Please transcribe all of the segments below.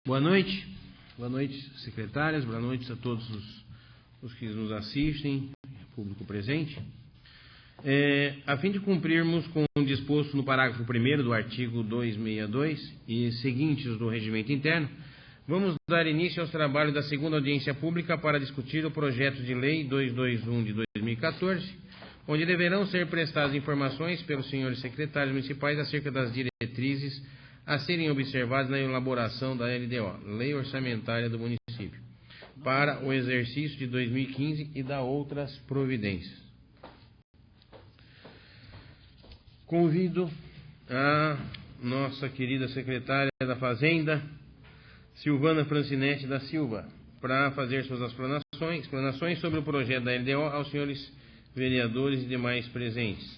Boa noite, secretárias, boa noite a todos os que nos assistem, público presente. A fim de cumprirmos com o disposto no parágrafo 1º do artigo 262 e seguintes do Regimento Interno, vamos dar início aos trabalhos da segunda audiência pública para discutir o projeto de lei 221 de 2014, onde deverão ser prestadas informações pelos senhores secretários municipais acerca das diretrizes a serem observadas na elaboração da LDO, Lei Orçamentária do Município, para o exercício de 2015 e da outras providências. Convido a nossa querida secretária da Fazenda, Silvana Francinete da Silva, para fazer suas explanações sobre o projeto da LDO aos senhores vereadores e demais presentes.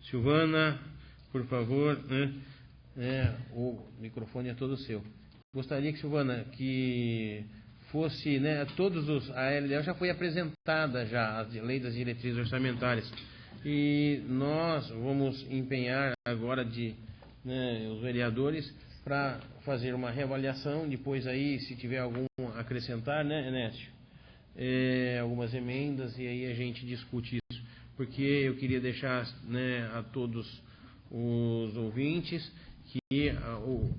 Silvana, por favor, o microfone é todo seu. Gostaria que, Silvana, que fosse, a LDO já foi apresentada, a Lei das Diretrizes Orçamentárias, e nós vamos empenhar agora os vereadores para fazer uma reavaliação, depois aí, se tiver algum a acrescentar, Enécio? Algumas emendas, e aí a gente discute isso, porque eu queria deixar a todos os ouvintes que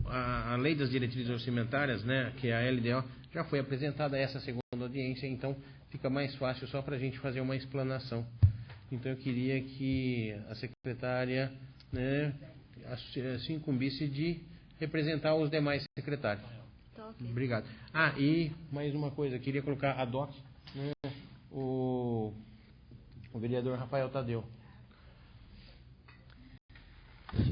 a Lei das Diretrizes Orçamentárias, que é a LDO, já foi apresentada a essa segunda audiência, então fica mais fácil só para a gente fazer uma explanação. Então eu queria que a secretária se incumbisse de representar os demais secretários. Tá, okay. Obrigado. E mais uma coisa, queria colocar ad hoc o vereador Rafael Tadeu.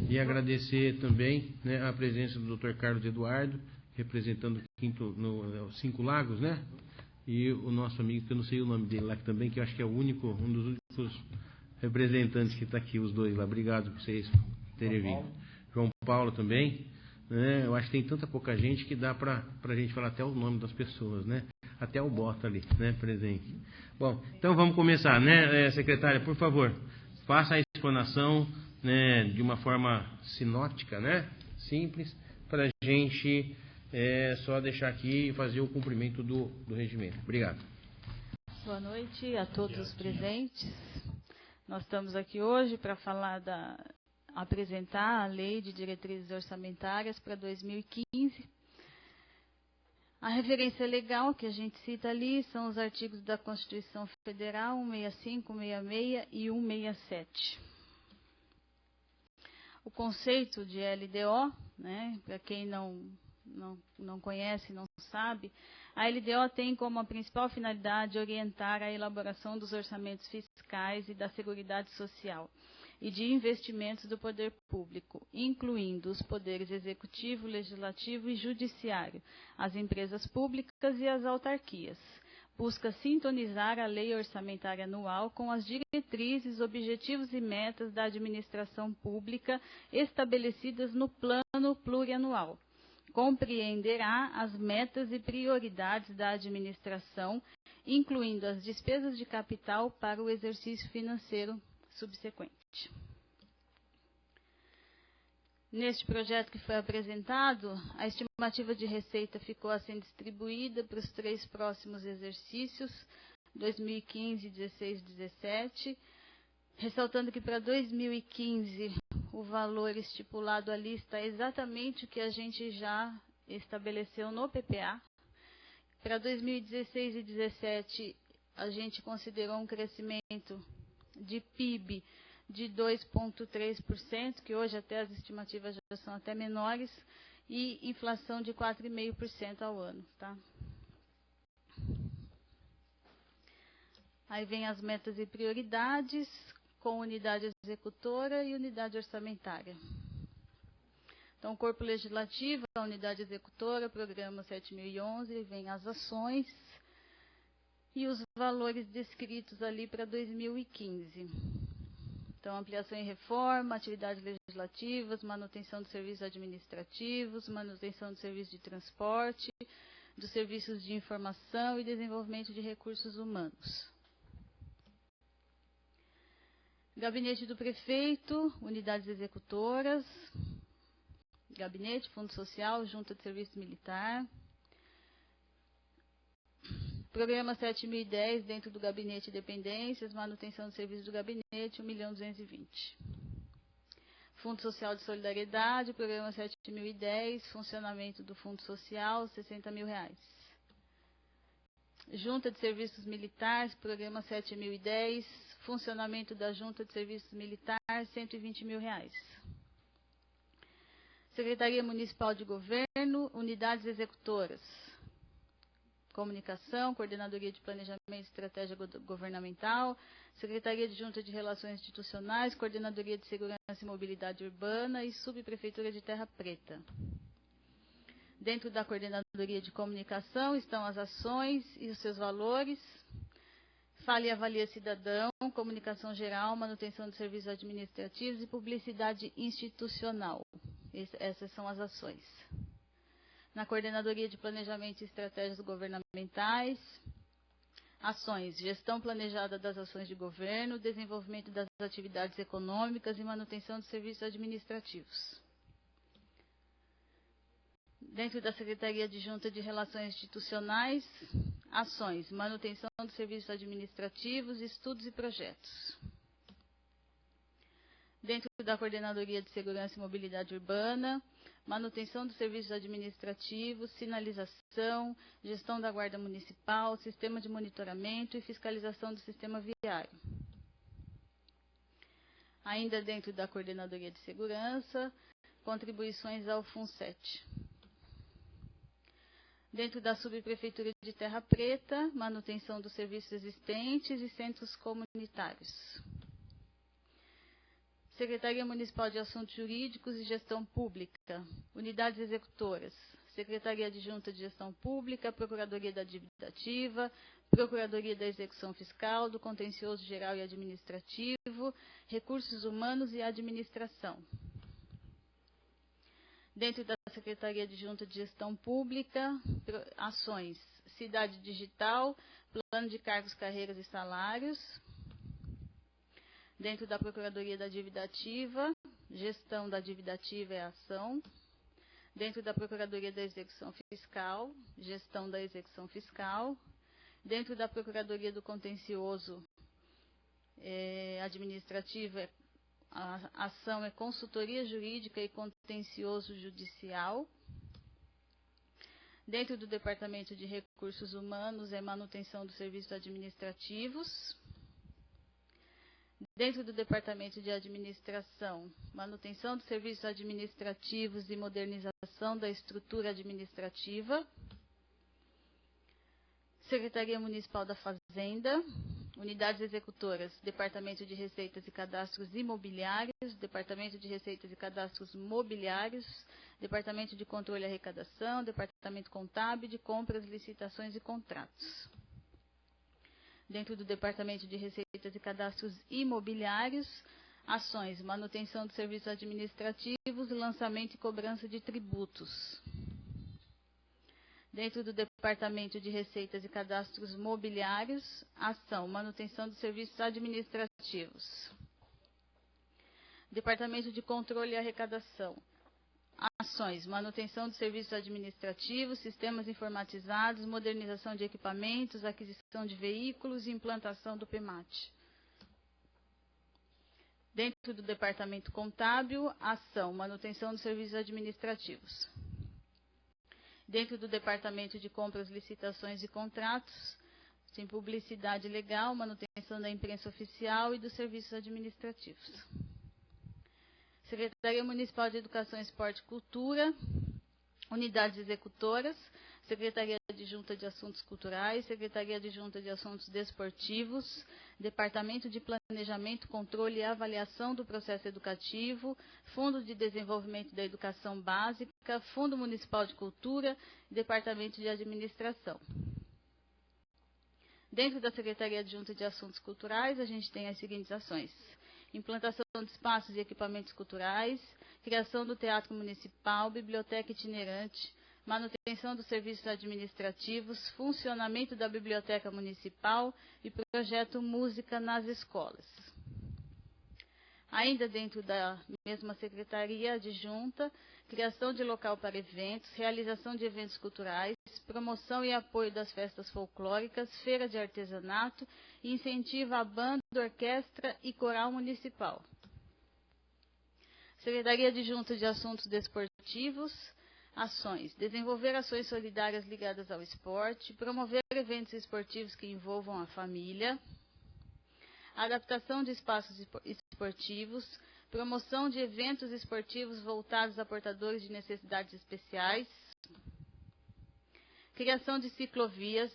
E agradecer também a presença do Dr. Carlos Eduardo, representando o Cinco Lagos, e o nosso amigo, que eu não sei o nome dele lá também, que eu acho que é um dos únicos representantes que está aqui, os dois lá. Obrigado por vocês terem vindo. João Paulo também. Eu acho que tem tanta pouca gente que dá para a gente falar até o nome das pessoas, Até o Bota ali, presente. Bom, então vamos começar, secretária, por favor, faça a explanação, de uma forma sinótica, simples, para a gente só deixar aqui e fazer o cumprimento do regimento. Obrigado. Boa noite a todos os presentes. Nós estamos aqui hoje para apresentar a Lei de Diretrizes Orçamentárias para 2015. A referência legal que a gente cita ali são os artigos da Constituição Federal 165, 166 e 167. O conceito de LDO, para quem não conhece, não sabe, a LDO tem como a principal finalidade orientar a elaboração dos orçamentos fiscais e da Seguridade Social e de investimentos do poder público, incluindo os poderes executivo, legislativo e judiciário, as empresas públicas e as autarquias. Busca sintonizar a lei orçamentária anual com as diretrizes, objetivos e metas da administração pública estabelecidas no plano plurianual. Compreenderá as metas e prioridades da administração, incluindo as despesas de capital para o exercício financeiro subsequente. Neste projeto que foi apresentado, a estimativa de receita ficou a ser distribuída para os 3 próximos exercícios, 2015, 16 e 17, ressaltando que para 2015 o valor estipulado ali está exatamente o que a gente já estabeleceu no PPA. Para 2016 e 17, a gente considerou um crescimento de PIB de 2,3%, que hoje até as estimativas já são até menores, e inflação de 4,5% ao ano. Tá? Aí vem as metas e prioridades, com unidade executora e unidade orçamentária. Então, o corpo legislativo, a unidade executora, programa 7011, vem as ações e os valores descritos ali para 2015. Então, ampliação e reforma, atividades legislativas, manutenção de serviços administrativos, manutenção de serviços de transporte, dos serviços de informação e desenvolvimento de recursos humanos. Gabinete do prefeito, unidades executoras, Gabinete, Fundo Social, Junta de Serviço Militar. Programa 7010, dentro do Gabinete de Dependências, manutenção do serviço do gabinete, 1.220.000. Fundo Social de Solidariedade, Programa 7010, funcionamento do Fundo Social, R$60.000. Junta de Serviços Militares, Programa 7010, funcionamento da Junta de Serviços Militares, R$120.000. Secretaria Municipal de Governo, unidades executoras. Comunicação, Coordenadoria de Planejamento e Estratégia Governamental, Secretaria de Junta de Relações Institucionais, Coordenadoria de Segurança e Mobilidade Urbana e Subprefeitura de Terra Preta. Dentro da Coordenadoria de Comunicação estão as ações e os seus valores, Fala e Avalia Cidadão, Comunicação Geral, Manutenção de Serviços Administrativos e Publicidade Institucional. Essas são as ações. Na Coordenadoria de Planejamento e Estratégias Governamentais, ações, gestão planejada das ações de governo, desenvolvimento das atividades econômicas e manutenção de serviços administrativos. Dentro da Secretaria de Junta de Relações Institucionais, ações, manutenção de serviços administrativos, estudos e projetos. Dentro da Coordenadoria de Segurança e Mobilidade Urbana, manutenção dos serviços administrativos, sinalização, gestão da Guarda Municipal, sistema de monitoramento e fiscalização do sistema viário. Ainda dentro da Coordenadoria de Segurança, contribuições ao FUNSET. Dentro da Subprefeitura de Terra Preta, manutenção dos serviços existentes e centros comunitários. Secretaria Municipal de Assuntos Jurídicos e Gestão Pública, unidades executoras, Secretaria Adjunta de Gestão Pública, Procuradoria da Dívida Ativa, Procuradoria da Execução Fiscal, do Contencioso Geral e Administrativo, Recursos Humanos e Administração. Dentro da Secretaria Adjunta de Gestão Pública, ações, Cidade Digital, Plano de Cargos, Carreiras e Salários. Dentro da Procuradoria da Dívida Ativa, gestão da dívida ativa e ação. Dentro da Procuradoria da Execução Fiscal, gestão da execução fiscal. Dentro da Procuradoria do Contencioso Administrativo, a ação é consultoria jurídica e contencioso judicial. Dentro do Departamento de Recursos Humanos, é manutenção dos serviços administrativos. Dentro do Departamento de Administração, manutenção dos serviços administrativos e modernização da estrutura administrativa. Secretaria Municipal da Fazenda, unidades executoras, Departamento de Receitas e Cadastros Imobiliários, Departamento de Receitas e Cadastros Mobiliários, Departamento de Controle e Arrecadação, Departamento Contábil de Compras, Licitações e Contratos. Dentro do Departamento de Receitas e Cadastros Imobiliários, ações, manutenção dos serviços administrativos, lançamento e cobrança de tributos. Dentro do Departamento de Receitas e Cadastros Mobiliários, ação, manutenção dos serviços administrativos. Departamento de Controle e Arrecadação, ações, manutenção dos serviços administrativos, sistemas informatizados, modernização de equipamentos, aquisição de veículos e implantação do PEMAT. Dentro do Departamento Contábil, ação, manutenção dos serviços administrativos. Dentro do Departamento de Compras, Licitações e Contratos, tem publicidade legal, manutenção da imprensa oficial e dos serviços administrativos. Secretaria Municipal de Educação, Esporte e Cultura, unidades executoras, Secretaria Adjunta de Assuntos Culturais, Secretaria Adjunta de Assuntos Desportivos, Departamento de Planejamento, Controle e Avaliação do Processo Educativo, Fundo de Desenvolvimento da Educação Básica, Fundo Municipal de Cultura e Departamento de Administração. Dentro da Secretaria Adjunta de Assuntos Culturais, a gente tem as seguintes ações: implantação de espaços e equipamentos culturais, criação do Teatro Municipal, biblioteca itinerante, manutenção dos serviços administrativos, funcionamento da Biblioteca Municipal e projeto Música nas Escolas. Ainda dentro da mesma secretaria adjunta, criação de local para eventos, realização de eventos culturais, promoção e apoio das festas folclóricas, feira de artesanato e incentiva a banda, orquestra e coral municipal. Secretaria Adjunta de Assuntos Desportivos, ações. Desenvolver ações solidárias ligadas ao esporte, promover eventos esportivos que envolvam a família, adaptação de espaços esportivos, promoção de eventos esportivos voltados a portadores de necessidades especiais, criação de ciclovias,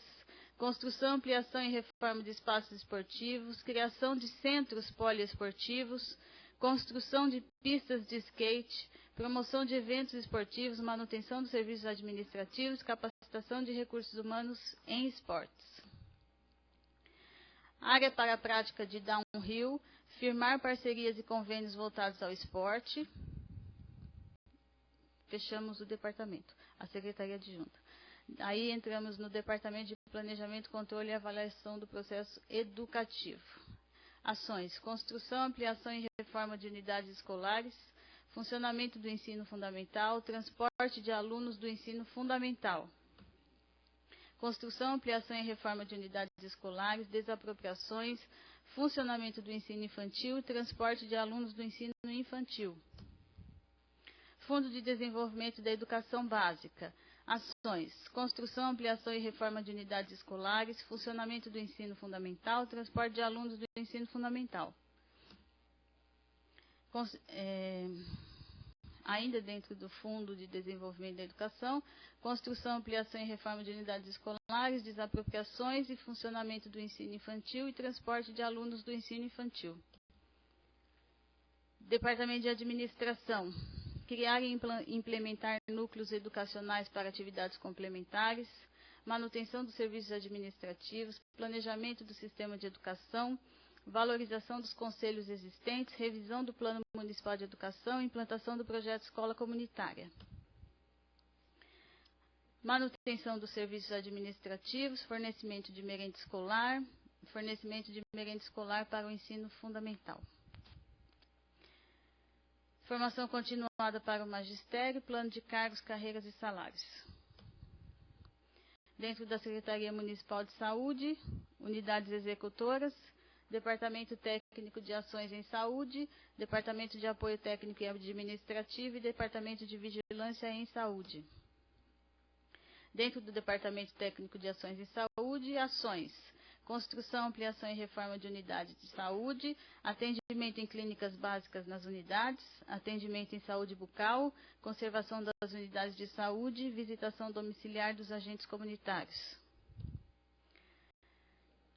construção, ampliação e reforma de espaços esportivos, criação de centros poliesportivos, construção de pistas de skate, promoção de eventos esportivos, manutenção dos serviços administrativos, capacitação de recursos humanos em esportes. Área para a prática de downhill, firmar parcerias e convênios voltados ao esporte. Fechamos o departamento, a Secretaria Adjunta. Aí entramos no Departamento de Planejamento, Controle e Avaliação do Processo Educativo. Ações: construção, ampliação e reforma de unidades escolares, funcionamento do ensino fundamental, transporte de alunos do ensino fundamental. Construção, ampliação e reforma de unidades escolares, desapropriações, funcionamento do ensino infantil e transporte de alunos do ensino infantil. Fundo de Desenvolvimento da Educação Básica. Ações: construção, ampliação e reforma de unidades escolares, funcionamento do ensino fundamental, transporte de alunos do ensino fundamental. Ainda dentro do Fundo de Desenvolvimento da Educação, construção, ampliação e reforma de unidades escolares, desapropriações e funcionamento do ensino infantil e transporte de alunos do ensino infantil. Departamento de Administração: criar e implementar núcleos educacionais para atividades complementares, manutenção dos serviços administrativos, planejamento do sistema de educação, valorização dos conselhos existentes, revisão do Plano Municipal de Educação e implantação do projeto Escola Comunitária. Manutenção dos serviços administrativos, fornecimento de merenda escolar para o ensino fundamental. Formação continuada para o magistério, plano de cargos, carreiras e salários. Dentro da Secretaria Municipal de Saúde, unidades executoras, Departamento Técnico de Ações em Saúde, Departamento de Apoio Técnico e Administrativo e Departamento de Vigilância em Saúde. Dentro do Departamento Técnico de Ações em Saúde, ações: construção, ampliação e reforma de unidades de saúde, atendimento em clínicas básicas nas unidades, atendimento em saúde bucal, conservação das unidades de saúde, visitação domiciliar dos agentes comunitários.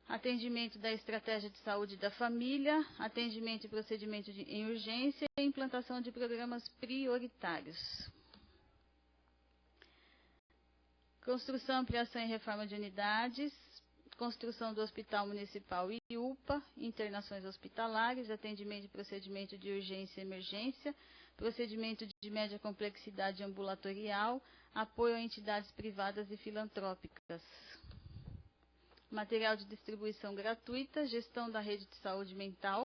Atendimento da estratégia de saúde da família, atendimento e procedimento em urgência e implantação de programas prioritários. Construção, ampliação e reforma de unidades, construção do Hospital Municipal e UPA, internações hospitalares, atendimento e procedimento de urgência e emergência, procedimento de média complexidade ambulatorial, apoio a entidades privadas e filantrópicas. Material de distribuição gratuita, gestão da rede de saúde mental,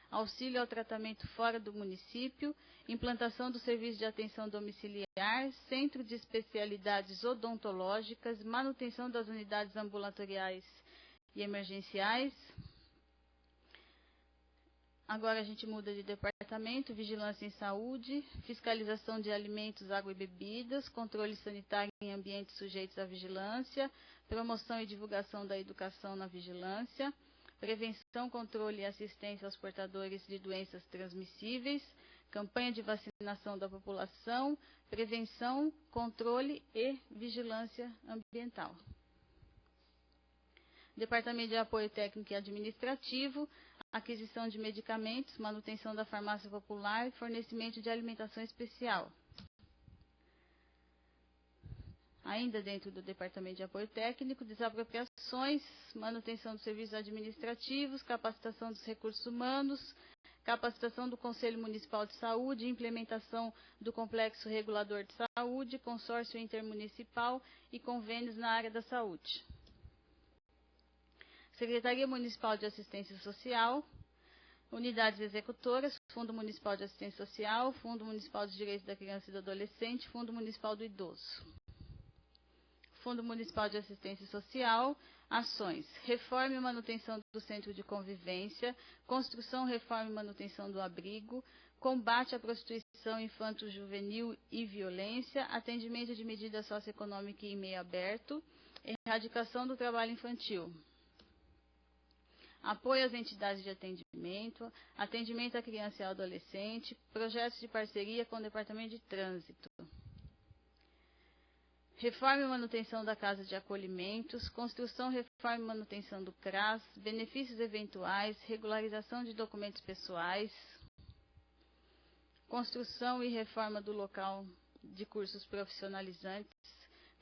auxílio ao tratamento fora do município, implantação do serviço de atenção domiciliar, centro de especialidades odontológicas, manutenção das unidades ambulatoriais e emergenciais. Agora a gente muda de departamento: vigilância em saúde, fiscalização de alimentos, água e bebidas, controle sanitário em ambientes sujeitos à vigilância, promoção e divulgação da educação na vigilância, prevenção, controle e assistência aos portadores de doenças transmissíveis, campanha de vacinação da população, prevenção, controle e vigilância ambiental. Departamento de Apoio Técnico e Administrativo, aquisição de medicamentos, manutenção da farmácia popular e fornecimento de alimentação especial. Ainda dentro do Departamento de Apoio Técnico, desapropriações, manutenção dos serviços administrativos, capacitação dos recursos humanos, capacitação do Conselho Municipal de Saúde, implementação do Complexo Regulador de Saúde, consórcio intermunicipal e convênios na área da saúde. Secretaria Municipal de Assistência Social, Unidades executoras, Fundo Municipal de Assistência Social, Fundo Municipal de Direitos da Criança e do Adolescente, Fundo Municipal do Idoso. Fundo Municipal de Assistência Social, ações, reforma e manutenção do centro de convivência, construção, reforma e manutenção do abrigo, combate à prostituição infanto-juvenil e violência, atendimento de medidas socioeconômicas em meio aberto, erradicação do trabalho infantil. Apoio às entidades de atendimento, atendimento à criança e ao adolescente, projetos de parceria com o Departamento de Trânsito. Reforma e manutenção da Casa de Acolhimentos, construção, reforma e manutenção do CRAS, benefícios eventuais, regularização de documentos pessoais, construção e reforma do local de cursos profissionalizantes,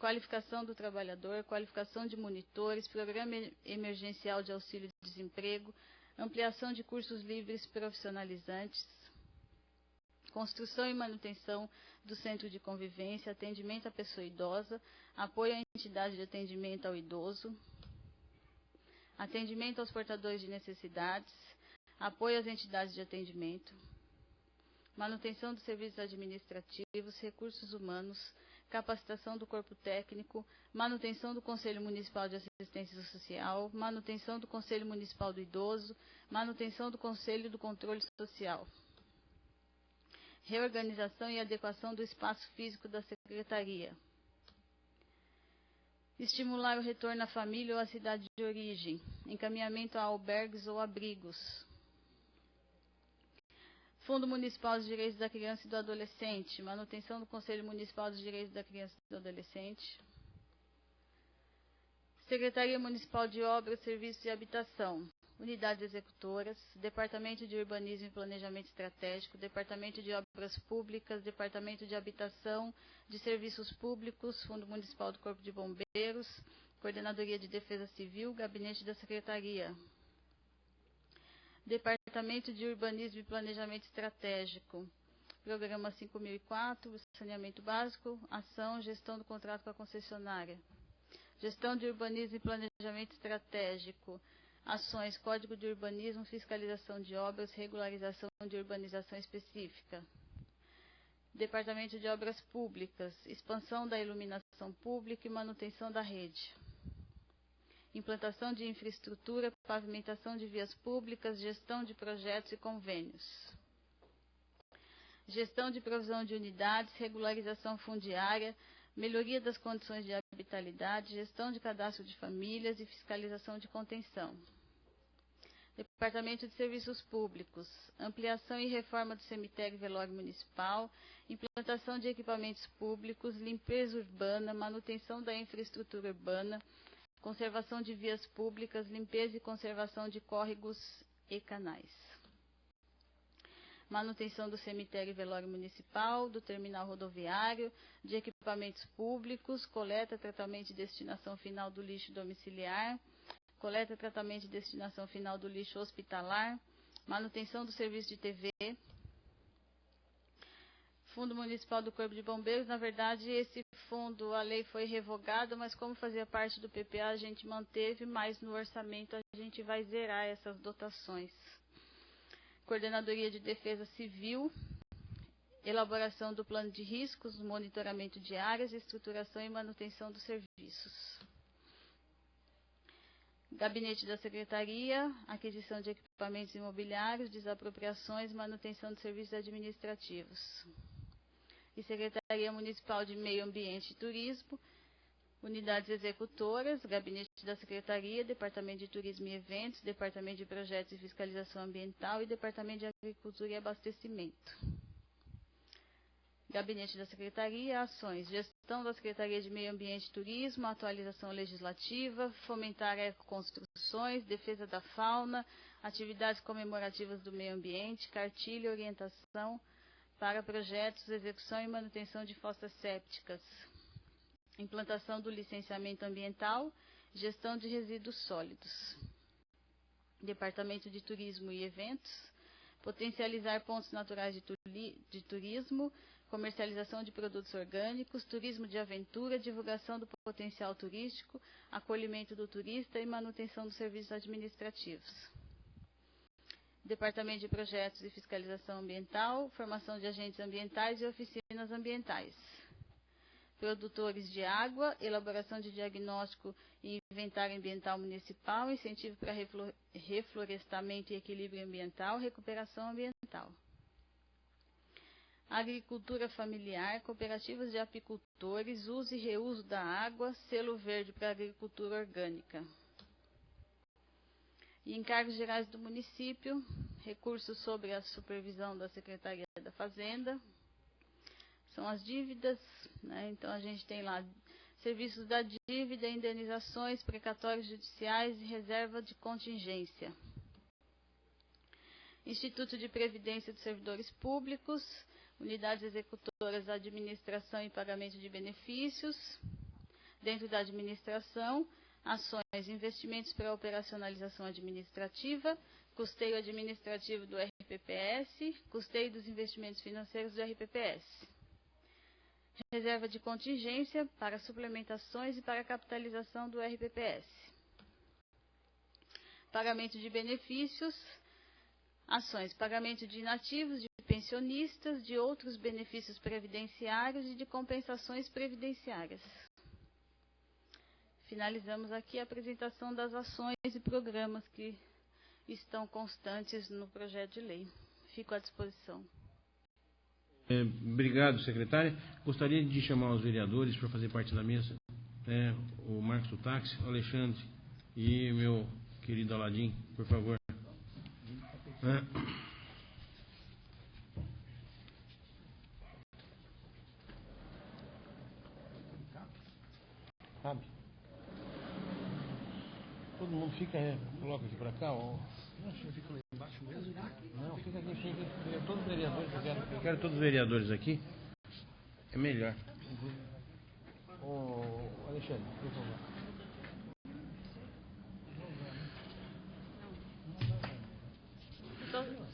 qualificação do trabalhador, qualificação de monitores, programa emergencial de auxílio-desemprego, ampliação de cursos livres profissionalizantes, construção e manutenção do centro de convivência, atendimento à pessoa idosa, apoio à entidade de atendimento ao idoso, atendimento aos portadores de necessidades, apoio às entidades de atendimento, manutenção dos serviços administrativos, recursos humanos, capacitação do corpo técnico, manutenção do Conselho Municipal de Assistência Social, manutenção do Conselho Municipal do Idoso, manutenção do Conselho do Controle Social. Reorganização e adequação do espaço físico da Secretaria. Estimular o retorno à família ou à cidade de origem. Encaminhamento a albergues ou abrigos. Fundo Municipal dos Direitos da Criança e do Adolescente. Manutenção do Conselho Municipal dos Direitos da Criança e do Adolescente. Secretaria Municipal de Obras, Serviços e Habitação. Unidades executoras, Departamento de Urbanismo e Planejamento Estratégico, Departamento de Obras Públicas, Departamento de Habitação, de Serviços Públicos, Fundo Municipal do Corpo de Bombeiros, Coordenadoria de Defesa Civil, Gabinete da Secretaria. Departamento de Urbanismo e Planejamento Estratégico, Programa 5004, Saneamento Básico, Ação, Gestão do Contrato com a Concessionária. Gestão de Urbanismo e Planejamento Estratégico, Ações, Código de Urbanismo, Fiscalização de Obras, Regularização de Urbanização Específica. Departamento de Obras Públicas, Expansão da Iluminação Pública e Manutenção da Rede. Implantação de infraestrutura, pavimentação de vias públicas, gestão de projetos e convênios. Gestão de provisão de unidades, regularização fundiária, melhoria das condições de habitabilidade, gestão de cadastro de famílias e fiscalização de contenção. Departamento de Serviços Públicos, ampliação e reforma do cemitério e velório municipal, implantação de equipamentos públicos, limpeza urbana, manutenção da infraestrutura urbana, conservação de vias públicas, limpeza e conservação de córregos e canais. Manutenção do cemitério e velório municipal, do terminal rodoviário, de equipamentos públicos, coleta, tratamento e destinação final do lixo domiciliar, coleta, tratamento e destinação final do lixo hospitalar, manutenção do serviço de TV, Fundo Municipal do Corpo de Bombeiros. Na verdade, esse fundo, a lei foi revogada, mas como fazia parte do PPA, a gente manteve, mas no orçamento a gente vai zerar essas dotações. Coordenadoria de Defesa Civil, elaboração do plano de riscos, monitoramento de áreas, estruturação e manutenção dos serviços. Gabinete da Secretaria, aquisição de equipamentos imobiliários, desapropriações, manutenção de serviços administrativos. E Secretaria Municipal de Meio Ambiente e Turismo, unidades executoras, Gabinete da Secretaria, Departamento de Turismo e Eventos, Departamento de Projetos e Fiscalização Ambiental e Departamento de Agricultura e Abastecimento. Gabinete da Secretaria, ações, gestão da Secretaria de Meio Ambiente e Turismo, atualização legislativa, fomentar ecoconstruções, defesa da fauna, atividades comemorativas do meio ambiente, cartilha e orientação para projetos, execução e manutenção de fossas sépticas. Implantação do licenciamento ambiental, gestão de resíduos sólidos. Departamento de Turismo e Eventos, potencializar pontos naturais de turismo, comercialização de produtos orgânicos, turismo de aventura, divulgação do potencial turístico, acolhimento do turista e manutenção dos serviços administrativos. Departamento de Projetos e Fiscalização Ambiental, formação de agentes ambientais e oficinas ambientais. Produtores de água, elaboração de diagnóstico e inventário ambiental municipal, incentivo para reflorestamento e equilíbrio ambiental, recuperação ambiental. Agricultura familiar, cooperativas de apicultores, uso e reuso da água, selo verde para agricultura orgânica. E encargos gerais do município, recursos sobre a supervisão da Secretaria da Fazenda, são as dívidas, né? Então a gente tem lá serviços da dívida, indenizações, precatórios judiciais e reserva de contingência. Instituto de Previdência dos Servidores Públicos, unidades executoras da administração e pagamento de benefícios, dentro da administração, ações, investimentos para operacionalização administrativa, custeio administrativo do RPPS, custeio dos investimentos financeiros do RPPS. Reserva de contingência para suplementações e para capitalização do RPPS. Pagamento de benefícios, ações, pagamento de inativos, de pensionistas, de outros benefícios previdenciários e de compensações previdenciárias. Finalizamos aqui a apresentação das ações e programas que estão constantes no projeto de lei. Fico à disposição. Obrigado, secretária. Gostaria de chamar os vereadores para fazer parte da mesa. O Marcos do Táxi, o Alexandre e meu querido Aladim, por favor. Sabe? Todo mundo fica, coloca aqui para cá. Acho que fica lá embaixo mesmo. Não, fica aqui, fica. Todos os vereadores, eu quero todos os vereadores aqui. É melhor. Alexandre, por favor.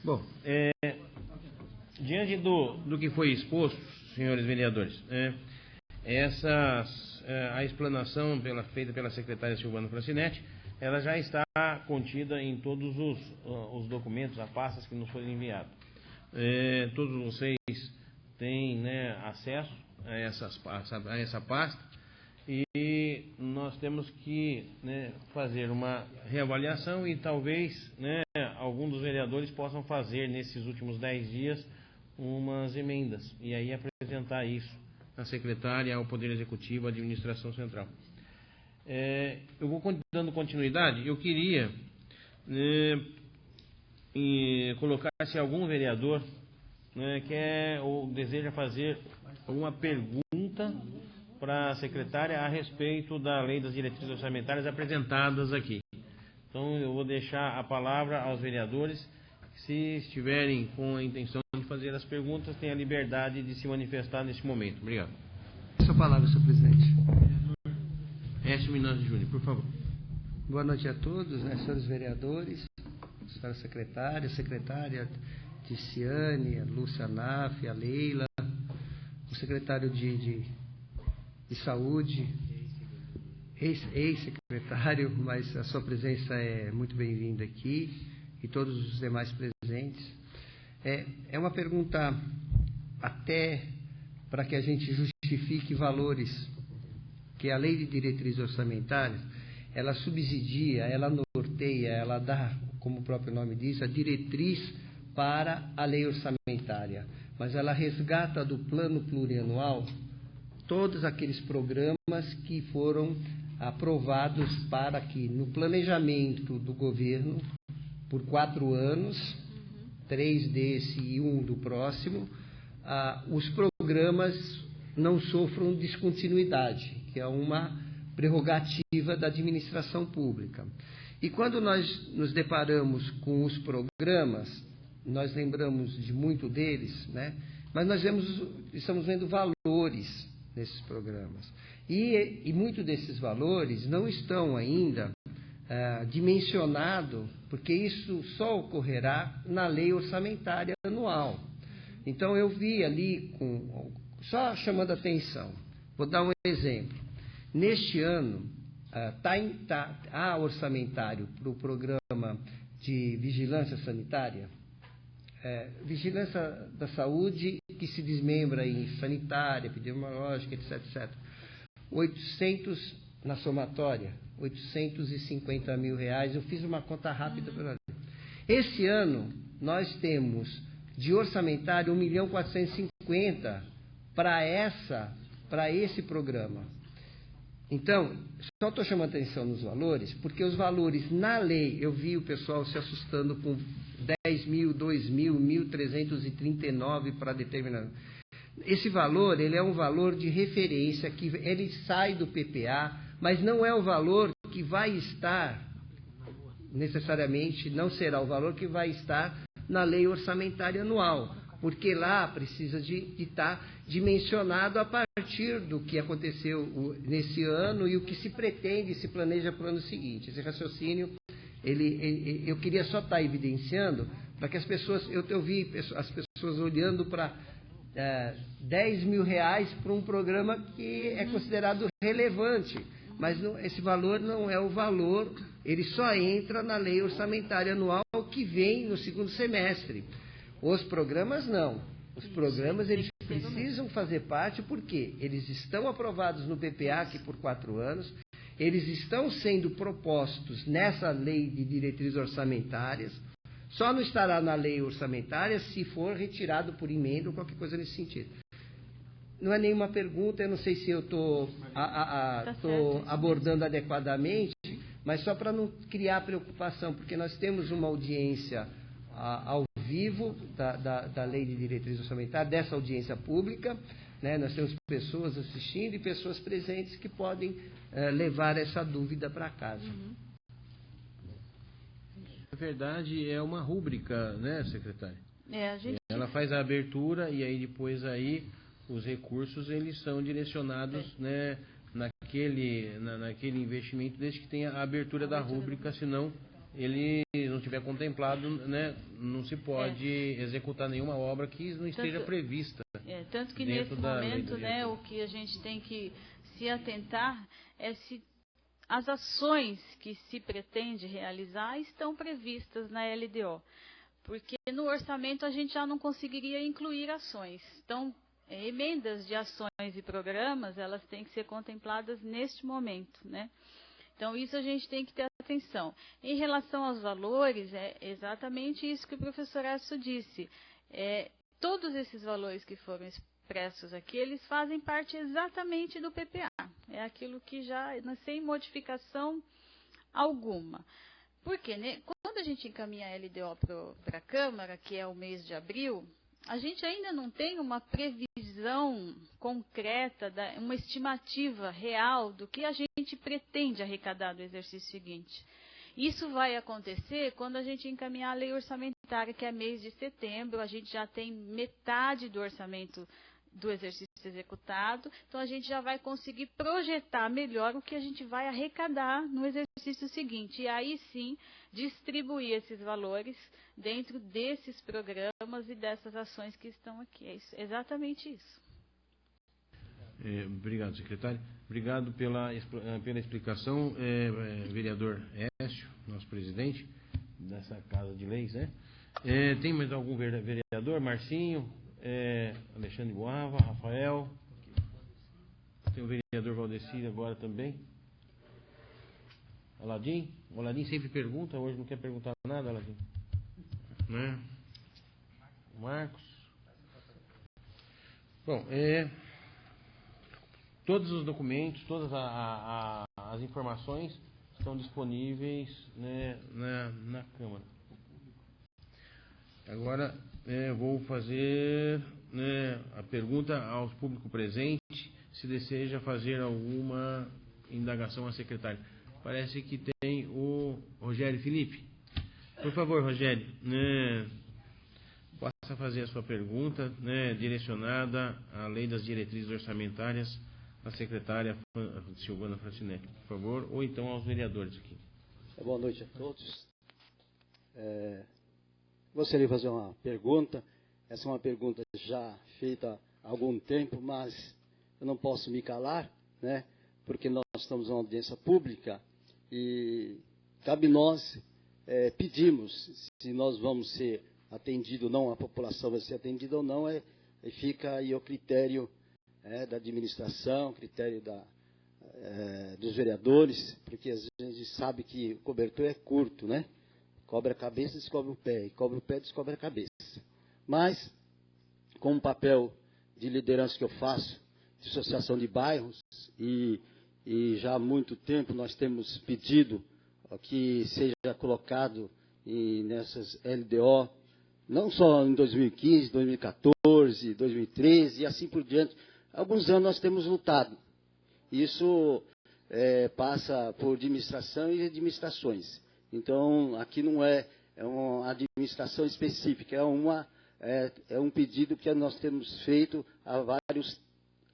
Bom, diante do que foi exposto, senhores vereadores, a explanação feita pela secretária Silvana Francinetti, ela já está contida em todos os documentos, as pastas que nos foram enviados. Todos vocês têm, né, acesso a essa pasta e nós temos que, né, fazer uma reavaliação e talvez, né, algum dos vereadores possam fazer nesses últimos 10 dias umas emendas e aí apresentar isso à secretária, ao Poder Executivo, à Administração Central. Eu vou dando continuidade. Eu queria colocar se algum vereador, né, quer ou deseja fazer alguma pergunta para a secretária a respeito da lei das diretrizes orçamentárias apresentadas aqui. Então eu vou deixar a palavra aos vereadores. Se estiverem com a intenção de fazer as perguntas, tenham a liberdade de se manifestar nesse momento. Obrigado. Sua palavra, senhor presidente. Écio Minozzi Júnior, por favor. Boa noite a todos, né, senhores vereadores, senhora secretária Ticiane, a Lúcia Naf, a Leila, o secretário de Saúde, ex-secretário, mas a sua presença é muito bem-vinda aqui, e todos os demais presentes. É uma pergunta até para que a gente justifique valores, que a lei de diretrizes orçamentárias, ela subsidia, ela norteia, ela dá, como o próprio nome diz, a diretriz para a lei orçamentária, mas ela resgata do plano plurianual todos aqueles programas que foram aprovados para que, no planejamento do governo, por 4 anos, 3 desse e 1 do próximo, os programas não sofram descontinuidade, que é uma prerrogativa da administração pública. E quando nós nos deparamos com os programas, nós lembramos de muito deles, né? Mas nós estamos vendo valores nesses programas. E muitos desses valores não estão ainda dimensionados, porque isso só ocorrerá na lei orçamentária anual. Então eu vi ali, só chamando a atenção, vou dar um exemplo. Neste ano, há orçamentário para o programa de vigilância sanitária, vigilância da saúde que se desmembra em sanitária, epidemiológica, etc, etc. 800 na somatória, 850 mil reais. Eu fiz uma conta rápida para ver. Esse ano, nós temos de orçamentário 1.450.000 para esse programa. Então, só estou chamando atenção nos valores, porque os valores na lei, eu vi o pessoal se assustando com 10 mil, 2 mil, 1.339 para determinar. Esse valor, ele é um valor de referência, que ele sai do PPA, mas não é o valor que vai estar, necessariamente, não será o valor que vai estar na lei orçamentária anual, porque lá precisa de estar dimensionado a partir do que aconteceu nesse ano e o que se pretende, se planeja para o ano seguinte. Esse raciocínio, eu queria só estar evidenciando, para que as pessoas, eu vi as pessoas olhando para 10 mil reais para um programa que é considerado relevante, mas esse valor não é o valor, ele só entra na lei orçamentária anual que vem no segundo semestre. Os programas não. Os programas eles precisam fazer parte porque eles estão aprovados no PPA aqui por 4 anos, eles estão sendo propostos nessa lei de diretrizes orçamentárias, só não estará na lei orçamentária se for retirado por emenda ou qualquer coisa nesse sentido. Não é nenhuma pergunta, eu não sei se eu estou abordando adequadamente, mas só para não criar preocupação, porque nós temos uma audiência ao vivo da Lei de Diretrizes Orçamentárias, dessa audiência pública, né? Nós temos pessoas assistindo e pessoas presentes que podem levar essa dúvida para casa. Na verdade, é uma rúbrica, né, secretária? Ela faz a abertura e aí depois os recursos eles são direcionados, né, naquele investimento, desde que tenha a abertura da rúbrica, senão ele não tiver contemplado, né, não se pode executar nenhuma obra que não esteja prevista. Tanto que nesse momento, né, o que a gente tem que se atentar é se as ações que se pretende realizar estão previstas na LDO. Porque no orçamento a gente já não conseguiria incluir ações. Então, emendas de ações e programas, elas têm que ser contempladas neste momento, né? Então, isso a gente tem que ter atenção. Em relação aos valores, é exatamente isso que o professor Écio disse. Todos esses valores que foram expressos aqui, eles fazem parte exatamente do PPA. É aquilo que já, sem modificação alguma. Porque, né, quando a gente encaminha a LDO para a Câmara, que é o mês de abril, a gente ainda não tem uma previsão concreta, uma estimativa real do que a gente pretende arrecadar do exercício seguinte. Isso vai acontecer quando a gente encaminhar a lei orçamentária, que é mês de setembro, a gente já tem metade do orçamento do exercício executado, então a gente já vai conseguir projetar melhor o que a gente vai arrecadar no exercício seguinte. E aí sim, distribuir esses valores dentro desses programas e dessas ações que estão aqui. É isso, exatamente isso. Obrigado, secretário. Obrigado pela explicação, vereador Écio, nosso presidente dessa Casa de Leis, né? Tem mais algum vereador? Marcinho, Alexandre Boava, Rafael, tem o vereador Valdeci agora também. Aladim? O Aladim sempre pergunta, hoje não quer perguntar nada, Aladim. Né? Marcos. Bom, todos os documentos, todas as informações estão disponíveis, né, na Câmara. Agora, vou fazer, né, a pergunta ao público presente, se deseja fazer alguma indagação à secretária. Parece que tem o Rogério Felipe. Por favor, Rogério, né, possa fazer a sua pergunta, né, direcionada à Lei das Diretrizes Orçamentárias, à secretária Silvana Francinelli, por favor, ou então aos vereadores aqui. Boa noite a todos. Gostaria de fazer uma pergunta. Essa é uma pergunta já feita há algum tempo, mas eu não posso me calar, né? Porque nós estamos em uma audiência pública e cabe nós pedimos se nós vamos ser atendidos ou não, a população vai ser atendida ou não, fica aí o critério da administração, critério dos vereadores, porque a gente sabe que o cobertor é curto, né? Cobre a cabeça, descobre o pé, e cobre o pé, descobre a cabeça. Mas, com o papel de liderança que eu faço, de associação de bairros, e já há muito tempo nós temos pedido que seja colocado nessas LDO, não só em 2015, 2014, 2013 e assim por diante. Há alguns anos nós temos lutado. Isso passa por administração e administrações. Então, aqui não é uma administração específica, é um pedido que nós temos feito há vários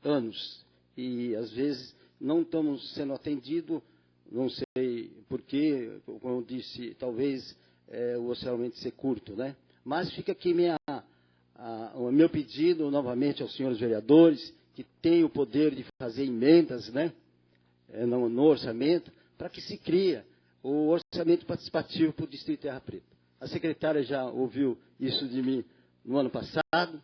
anos. E, às vezes, não estamos sendo atendidos, não sei porquê, como eu disse, talvez o orçamento ser curto, né? Mas fica aqui o meu pedido, novamente, aos senhores vereadores, que têm o poder de fazer emendas, né, no orçamento, para que se crie o orçamento participativo para o Distrito Terra Preta. A secretária já ouviu isso de mim no ano passado,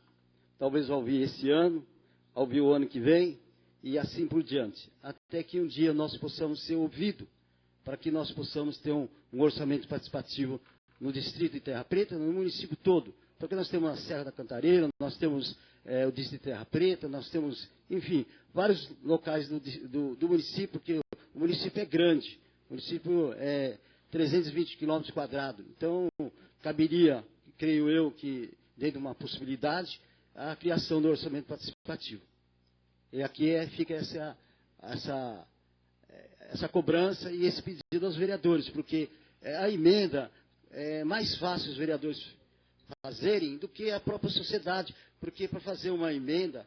talvez vai ouvir esse ano, vai ouvir o ano que vem, e assim por diante. Até que um dia nós possamos ser ouvidos, para que nós possamos ter um orçamento participativo no Distrito de Terra Preta, no município todo. Porque nós temos a Serra da Cantareira, nós temos o Distrito de Terra Preta, nós temos, enfim, vários locais do município, porque o município é grande. O município é 320 quilômetros quadrados. Então, caberia, creio eu, que dentro de uma possibilidade, a criação do orçamento participativo. E aqui fica essa cobrança e esse pedido aos vereadores, porque a emenda é mais fácil os vereadores fazerem do que a própria sociedade, porque para fazer uma emenda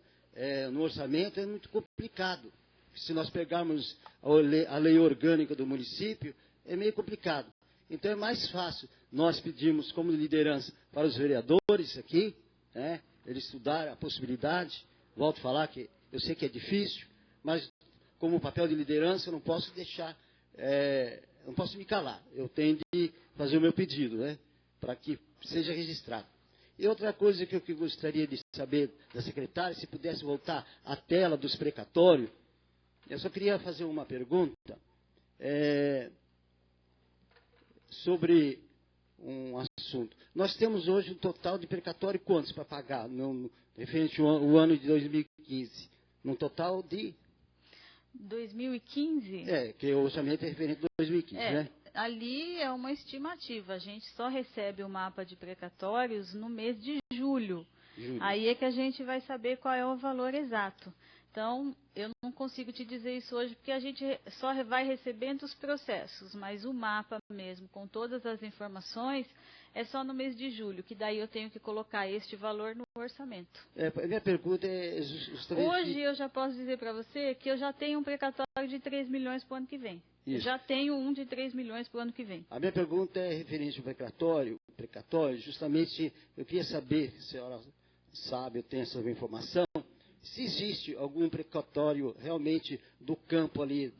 no orçamento é muito complicado. Se nós pegarmos a lei orgânica do município, é meio complicado. Então é mais fácil nós pedirmos como liderança para os vereadores aqui, eles estudarem a possibilidade. Volto a falar que eu sei que é difícil, mas como papel de liderança eu não posso deixar, não posso me calar. Eu tenho de fazer o meu pedido, para que seja registrado. E outra coisa que eu gostaria de saber da secretária, se pudesse voltar à tela dos precatórios, eu só queria fazer uma pergunta sobre um assunto. Nós temos hoje um total de precatório quantos para pagar, referente ao ano de 2015? Num total de... 2015? Que o orçamento é referente a 2015, né? Ali é uma estimativa. A gente só recebe o mapa de precatórios no mês de julho. Aí é que a gente vai saber qual é o valor exato. Então, eu não consigo te dizer isso hoje, porque a gente só vai recebendo os processos, mas o mapa mesmo, com todas as informações, é só no mês de julho, que daí eu tenho que colocar este valor no orçamento. A minha pergunta é justamente... Hoje eu já posso dizer para você que eu já tenho um precatório de 3 milhões para o ano que vem. Isso. Eu já tenho um de 3 milhões para o ano que vem. A minha pergunta é referente ao precatório, justamente eu queria saber, se a senhora sabe, eu tenho essa informação, se existe algum precatório realmente do campo ali,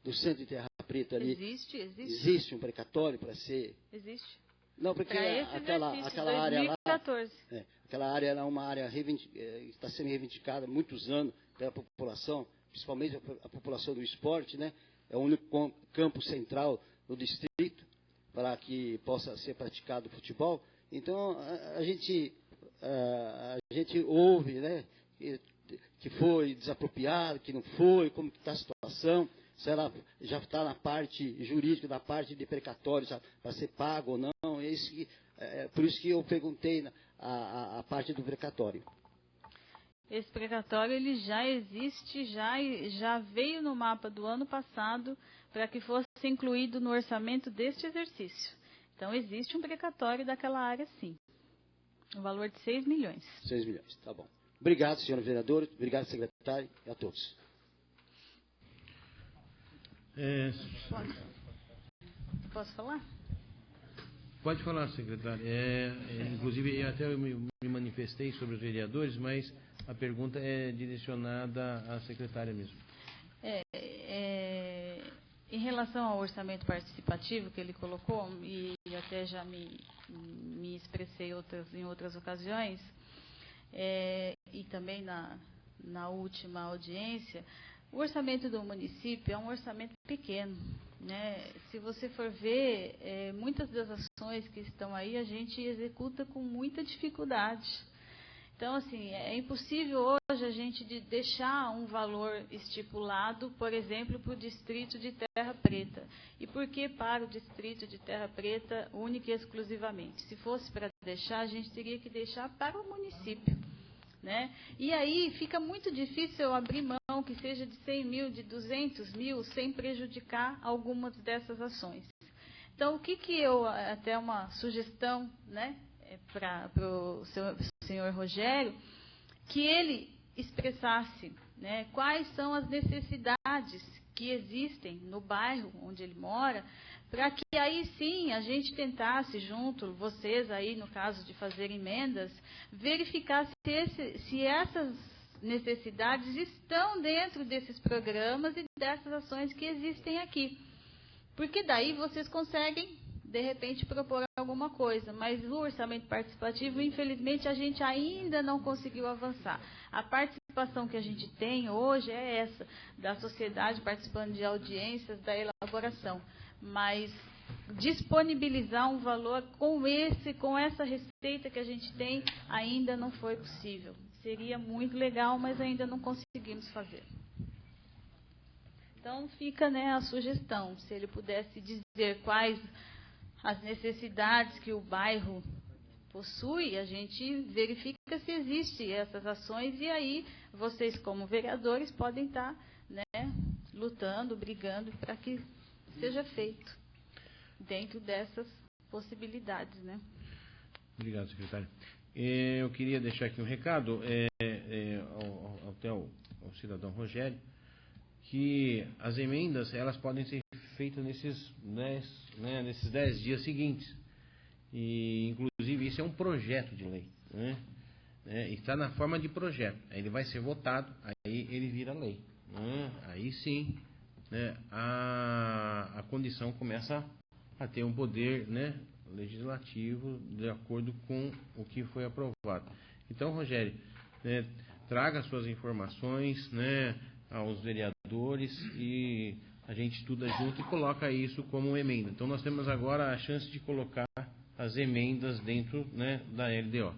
do centro de Terra Preta ali. Existe. Existe um precatório para ser... Existe. Não, porque aquela área lá... aquela área é uma área que está sendo reivindicada há muitos anos pela população, principalmente a população do esporte, né? É o único campo central do distrito para que possa ser praticado o futebol. Então, a gente ouve, né, que foi desapropriado, que não foi, como está a situação, se ela já está na parte jurídica, da parte de precatório, para ser pago ou não. Por isso que eu perguntei a parte do precatório. Esse precatório ele já existe, já veio no mapa do ano passado para que fosse incluído no orçamento deste exercício. Então, existe um precatório daquela área, sim. O valor de 6 milhões. 6 milhões, tá bom. Obrigado, senhor vereador. Obrigado, secretário, e a todos. Posso falar? Pode falar, secretário. Inclusive, eu até me manifestei sobre os vereadores, mas a pergunta é direcionada à secretária mesmo. Em relação ao orçamento participativo que ele colocou, e até já me expressei em outras ocasiões, e também na última audiência, o orçamento do município é um orçamento pequeno, né? Se você for ver, muitas das ações que estão aí, a gente executa com muita dificuldade. Então, assim, é impossível hoje a gente deixar um valor estipulado, por exemplo, para o distrito de Terra Preta. E por que para o distrito de Terra Preta única e exclusivamente? Se fosse para deixar, a gente teria que deixar para o município, né? E aí fica muito difícil eu abrir mão que seja de 100 mil, de 200 mil, sem prejudicar algumas dessas ações. Então, o que eu, até uma sugestão, né, para o senhor Rogério, que ele expressasse, né, quais são as necessidades que existem no bairro onde ele mora, para que aí sim a gente tentasse junto, vocês aí no caso de fazer emendas, verificar se essas necessidades estão dentro desses programas e dessas ações que existem aqui. Porque daí vocês conseguem, de repente, propor alguma coisa. Mas o orçamento participativo, infelizmente, a gente ainda não conseguiu avançar. A participação que a gente tem hoje é essa, da sociedade participando de audiências, da elaboração. Mas disponibilizar um valor com essa receita que a gente tem, ainda não foi possível. Seria muito legal, mas ainda não conseguimos fazer. Então, fica, né, a sugestão, se ele pudesse dizer quais as necessidades que o bairro possui, a gente verifica se existem essas ações e aí vocês, como vereadores, podem estar, né, lutando, brigando para que seja feito dentro dessas possibilidades, né? Obrigado, secretário. Eu queria deixar aqui um recado ao cidadão Rogério, que as emendas elas podem ser feitas nesses 10 dias seguintes. E, inclusive, isso é um projeto de lei, né? Está na forma de projeto. Aí ele vai ser votado, aí ele vira lei, né? Aí sim, né, a condição começa a ter um poder, né, legislativo de acordo com o que foi aprovado. Então, Rogério, né, traga suas informações, né, aos vereadores e a gente estuda junto e coloca isso como emenda. Então nós temos agora a chance de colocar as emendas dentro, né, da LDO.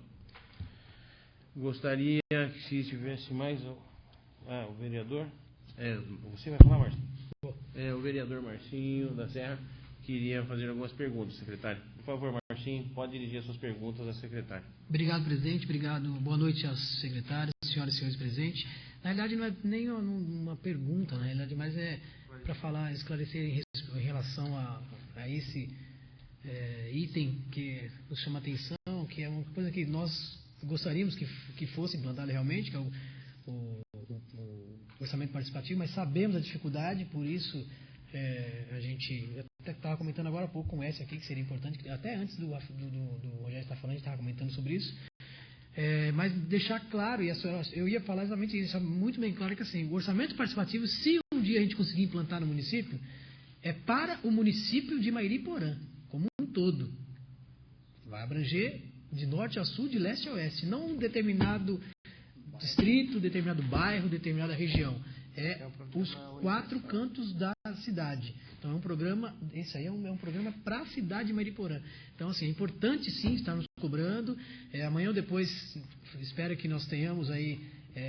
Gostaria que se tivesse mais o vereador, você vai falar, Marcinho? O vereador Marcinho da Serra queria fazer algumas perguntas, secretário. Por favor, Marcinho, pode dirigir as suas perguntas à secretária. Obrigado, presidente. Obrigado. Boa noite aos secretários, senhoras e senhores presentes. Na realidade, não é nem uma pergunta, na realidade, mas é para falar, esclarecer em relação a esse item que nos chama atenção, que é uma coisa que nós gostaríamos que fosse implantado realmente, que é o orçamento participativo, mas sabemos a dificuldade, por isso a gente até estava comentando agora há pouco com o S aqui, que seria importante, até antes do Rogério estar falando, a gente estava comentando sobre isso. Mas deixar claro, e eu ia falar exatamente isso, muito bem claro, que assim, o orçamento participativo, se um dia a gente conseguir implantar no município, é para o município de Mairiporã, como um todo. Vai abranger de norte a sul, de leste a oeste, não um determinado distrito, determinado bairro, determinada região. Os 4 cantos da cidade. Então é um programa, esse aí é um programa para a cidade de Mairiporã. Então, assim, é importante sim estar nos cobrando. Amanhã ou depois, espero que nós tenhamos aí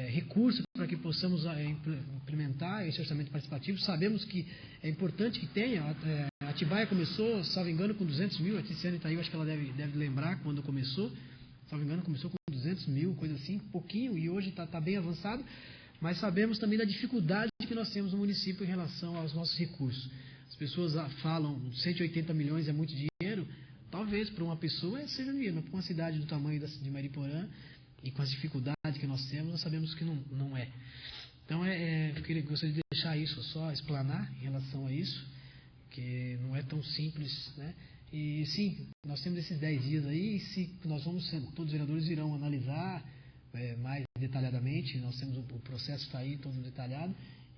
recursos para que possamos implementar esse orçamento participativo. Sabemos que é importante que tenha. A Atibaia começou, salvo engano, com 200 mil. A Tiziane está aí, eu acho que ela deve lembrar quando começou. Salvo engano, começou com 200 mil, coisa assim, pouquinho, e hoje está bem avançado. Mas sabemos também da dificuldade que nós temos no município em relação aos nossos recursos. As pessoas falam 180 milhões é muito dinheiro. Talvez para uma pessoa seja dinheiro, mas para uma cidade do tamanho de Mairiporã e com as dificuldades que nós temos, nós sabemos que não é. Então, eu gostaria de deixar isso, só explanar em relação a isso, que não é tão simples, né? E sim, nós temos esses 10 dias aí, e se nós todos os vereadores irão analisar mais detalhadamente, nós temos o processo está aí todo detalhado,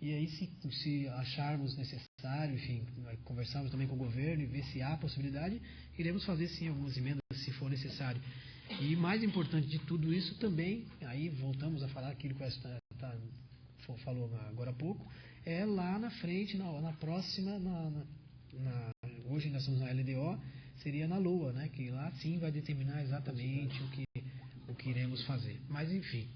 E aí, se acharmos necessário, enfim, conversarmos também com o governo e ver se há possibilidade, iremos fazer sim algumas emendas se for necessário. E mais importante de tudo isso também, aí voltamos a falar aquilo que o Weston falou agora há pouco, é lá na frente, na próxima, hoje nós estamos na LDO, seria na LOA, né, que lá sim vai determinar exatamente o que iremos fazer. Mas enfim,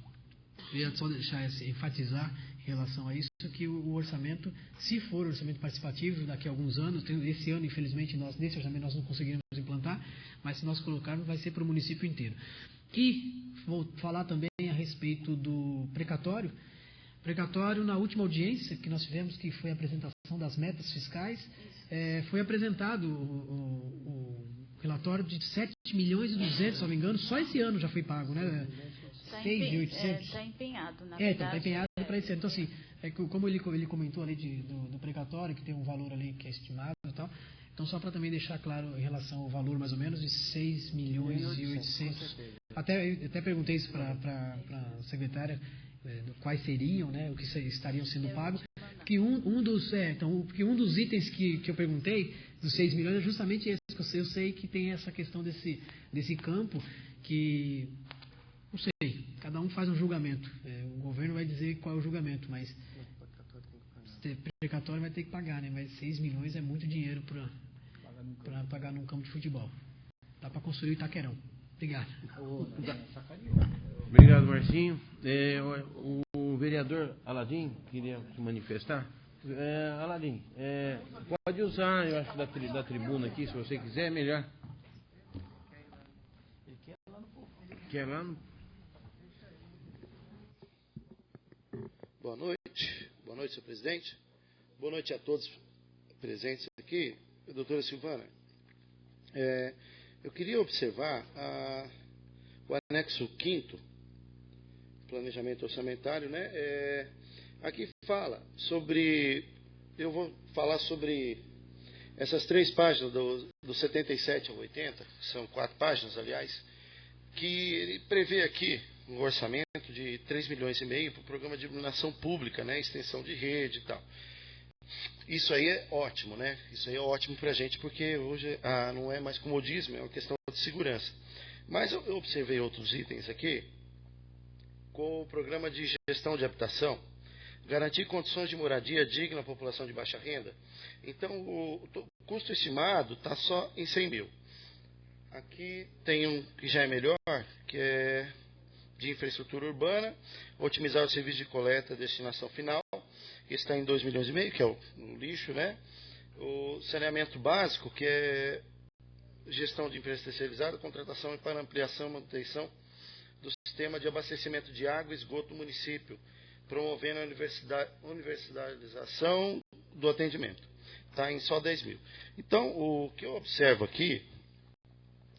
queria só deixar enfatizar em relação a isso, que o orçamento, se for orçamento participativo daqui a alguns anos, esse ano infelizmente nesse orçamento nós não conseguiremos implantar, mas se nós colocarmos vai ser para o município inteiro. E vou falar também a respeito do precatório. Precatório, na última audiência que nós tivemos, que foi a apresentação das metas fiscais, foi apresentado o relatório de 7 milhões e 200, se não me engano, só esse ano já foi pago, né? 6.800. Está empenhado, na então verdade. está empenhado para esse ano. Então, assim, como ele comentou ali do precatório, que tem um valor ali que é estimado e tal, então só para também deixar claro em relação ao valor mais ou menos de 6 milhões e 800. Até perguntei isso para a secretária, quais seriam, né, o que estariam sendo pagos, que um dos itens que eu perguntei, dos 6 milhões, é justamente esse, que eu sei que tem essa questão desse campo, que, não sei, cada um faz um julgamento, o governo vai dizer qual é o julgamento, mas precatório vai ter que pagar, né, mas 6 milhões é muito dinheiro para pagar num campo de futebol. Dá para construir o Itaquerão. Obrigado. Obrigado, Marcinho. O vereador Aladim queria se manifestar. Aladim, pode usar, eu acho, da tribuna aqui, se você quiser, é melhor. Quer lá no... Boa noite, senhor presidente. Boa noite a todos presentes aqui. Doutora Silvana, eu queria observar o anexo 5º, planejamento orçamentário, né? Aqui fala sobre, eu vou falar sobre essas 3 páginas, do 77 ao 80, que são 4 páginas, aliás, que ele prevê aqui um orçamento de 3,5 milhões para o programa de iluminação pública, né? Extensão de rede e tal. Isso aí é ótimo, né? Isso aí é ótimo para a gente, porque hoje não é mais comodismo, é uma questão de segurança. Mas eu observei outros itens aqui, com o programa de gestão de habitação, garantir condições de moradia digna à população de baixa renda. Então, o custo estimado está só em 100 mil. Aqui tem um que já é melhor, que é de infraestrutura urbana, otimizar o serviço de coleta e destinação final, que está em 2,5 milhões, que é o lixo, né? O saneamento básico, que é gestão de empresa terceirizada, contratação para ampliação e manutenção do sistema de abastecimento de água e esgoto do município, promovendo a universalização do atendimento. Está em só 10 mil. Então, o que eu observo aqui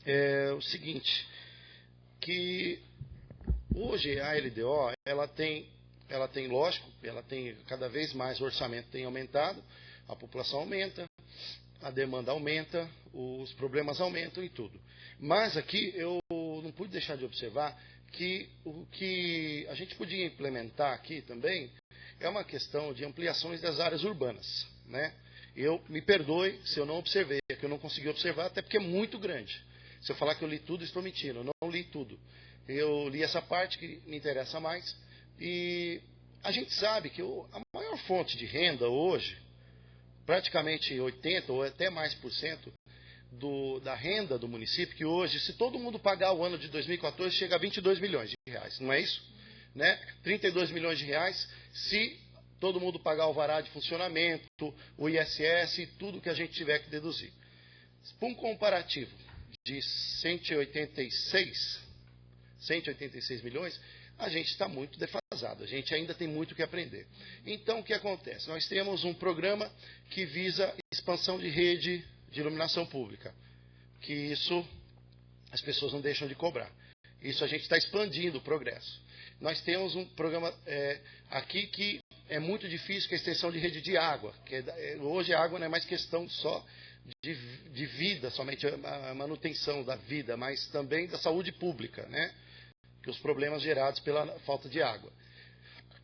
é o seguinte, que hoje a LDO, ela tem, lógico, ela tem cada vez mais, o orçamento tem aumentado, a população aumenta, a demanda aumenta, os problemas aumentam e tudo. Mas aqui eu não pude deixar de observar que o que a gente podia implementar aqui também é uma questão de ampliações das áreas urbanas, né? Me perdoe se eu não observei, é que eu não consegui observar, até porque é muito grande. Se eu falar que eu li tudo, estou mentindo, eu não li tudo. Eu li essa parte que me interessa mais, e a gente sabe que a maior fonte de renda hoje, praticamente 80% ou até mais por cento da renda do município, que hoje, se todo mundo pagar o ano de 2014, chega a 22 milhões de reais, não é isso? Né? 32 milhões de reais, se todo mundo pagar o vará de funcionamento, o ISS, tudo que a gente tiver que deduzir. Para um comparativo de 186 milhões, a gente está muito defasado, a gente ainda tem muito que aprender. Então, o que acontece? Nós temos um programa que visa expansão de rede de iluminação pública, que isso as pessoas não deixam de cobrar. Isso a gente está expandindo o progresso. Nós temos um programa aqui que é muito difícil, que é a extensão de rede de água. Hoje a água não é mais questão só de vida, somente a manutenção da vida, mas também da saúde pública, né? Que os problemas gerados pela falta de água.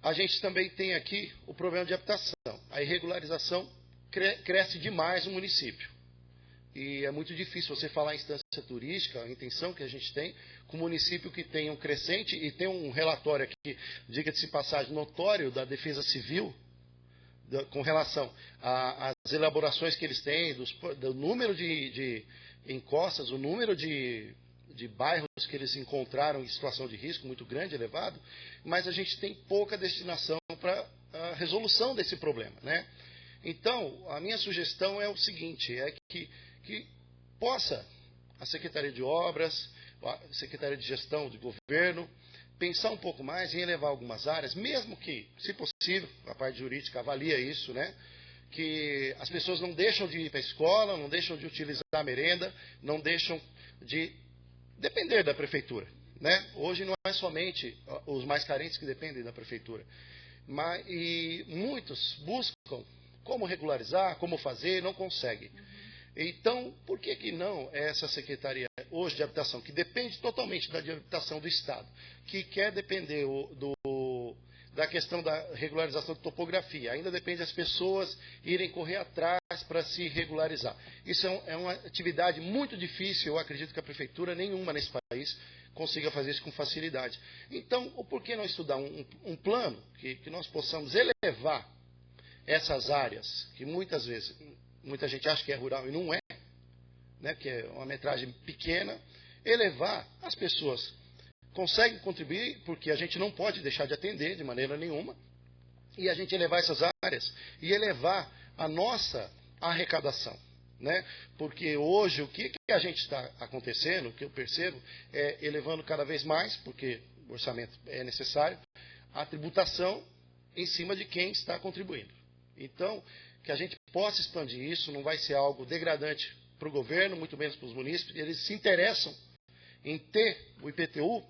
a gente também tem aqui o problema de habitação. A irregularização cresce demais no município. E é muito difícil você falar em instância turística, a intenção que a gente tem, com um município que tem um crescente, e tem um relatório aqui, diga-se passagem, notório da Defesa Civil, com relação às elaborações que eles têm, do número de encostas, o número de bairros que eles encontraram em situação de risco muito grande, elevado, mas a gente tem pouca destinação para a resolução desse problema, né? Então, a minha sugestão é o seguinte, é que possa a Secretaria de Obras, a Secretaria de Gestão de Governo, pensar um pouco mais em elevar algumas áreas, mesmo que, se possível, a parte jurídica avalia isso, né? Que as pessoas não deixam de ir para a escola, não deixam de utilizar a merenda, não deixam de depender da prefeitura, né? Hoje não é somente os mais carentes que dependem da prefeitura, e muitos buscam como regularizar, como fazer, não conseguem. Então, por que não essa Secretaria hoje de Habitação, que depende totalmente da de habitação do Estado, que quer depender da questão da regularização de topografia, ainda depende das pessoas irem correr atrás para se regularizar. Isso é uma atividade muito difícil, eu acredito que a Prefeitura nenhuma nesse país consiga fazer isso com facilidade. Então, por que não estudar um plano que nós possamos elevar essas áreas, que muitas vezes muita gente acha que é rural e não é, né, que é uma metragem pequena, elevar as pessoas. Conseguem contribuir, porque a gente não pode deixar de atender de maneira nenhuma, e a gente elevar essas áreas e elevar a nossa arrecadação, né? Porque hoje o que a gente está acontecendo, o que eu percebo, é elevando cada vez mais, porque o orçamento é necessário, a tributação em cima de quem está contribuindo. Então, que a gente possa expandir isso, não vai ser algo degradante para o governo, muito menos para os munícipes, eles se interessam em ter o IPTU,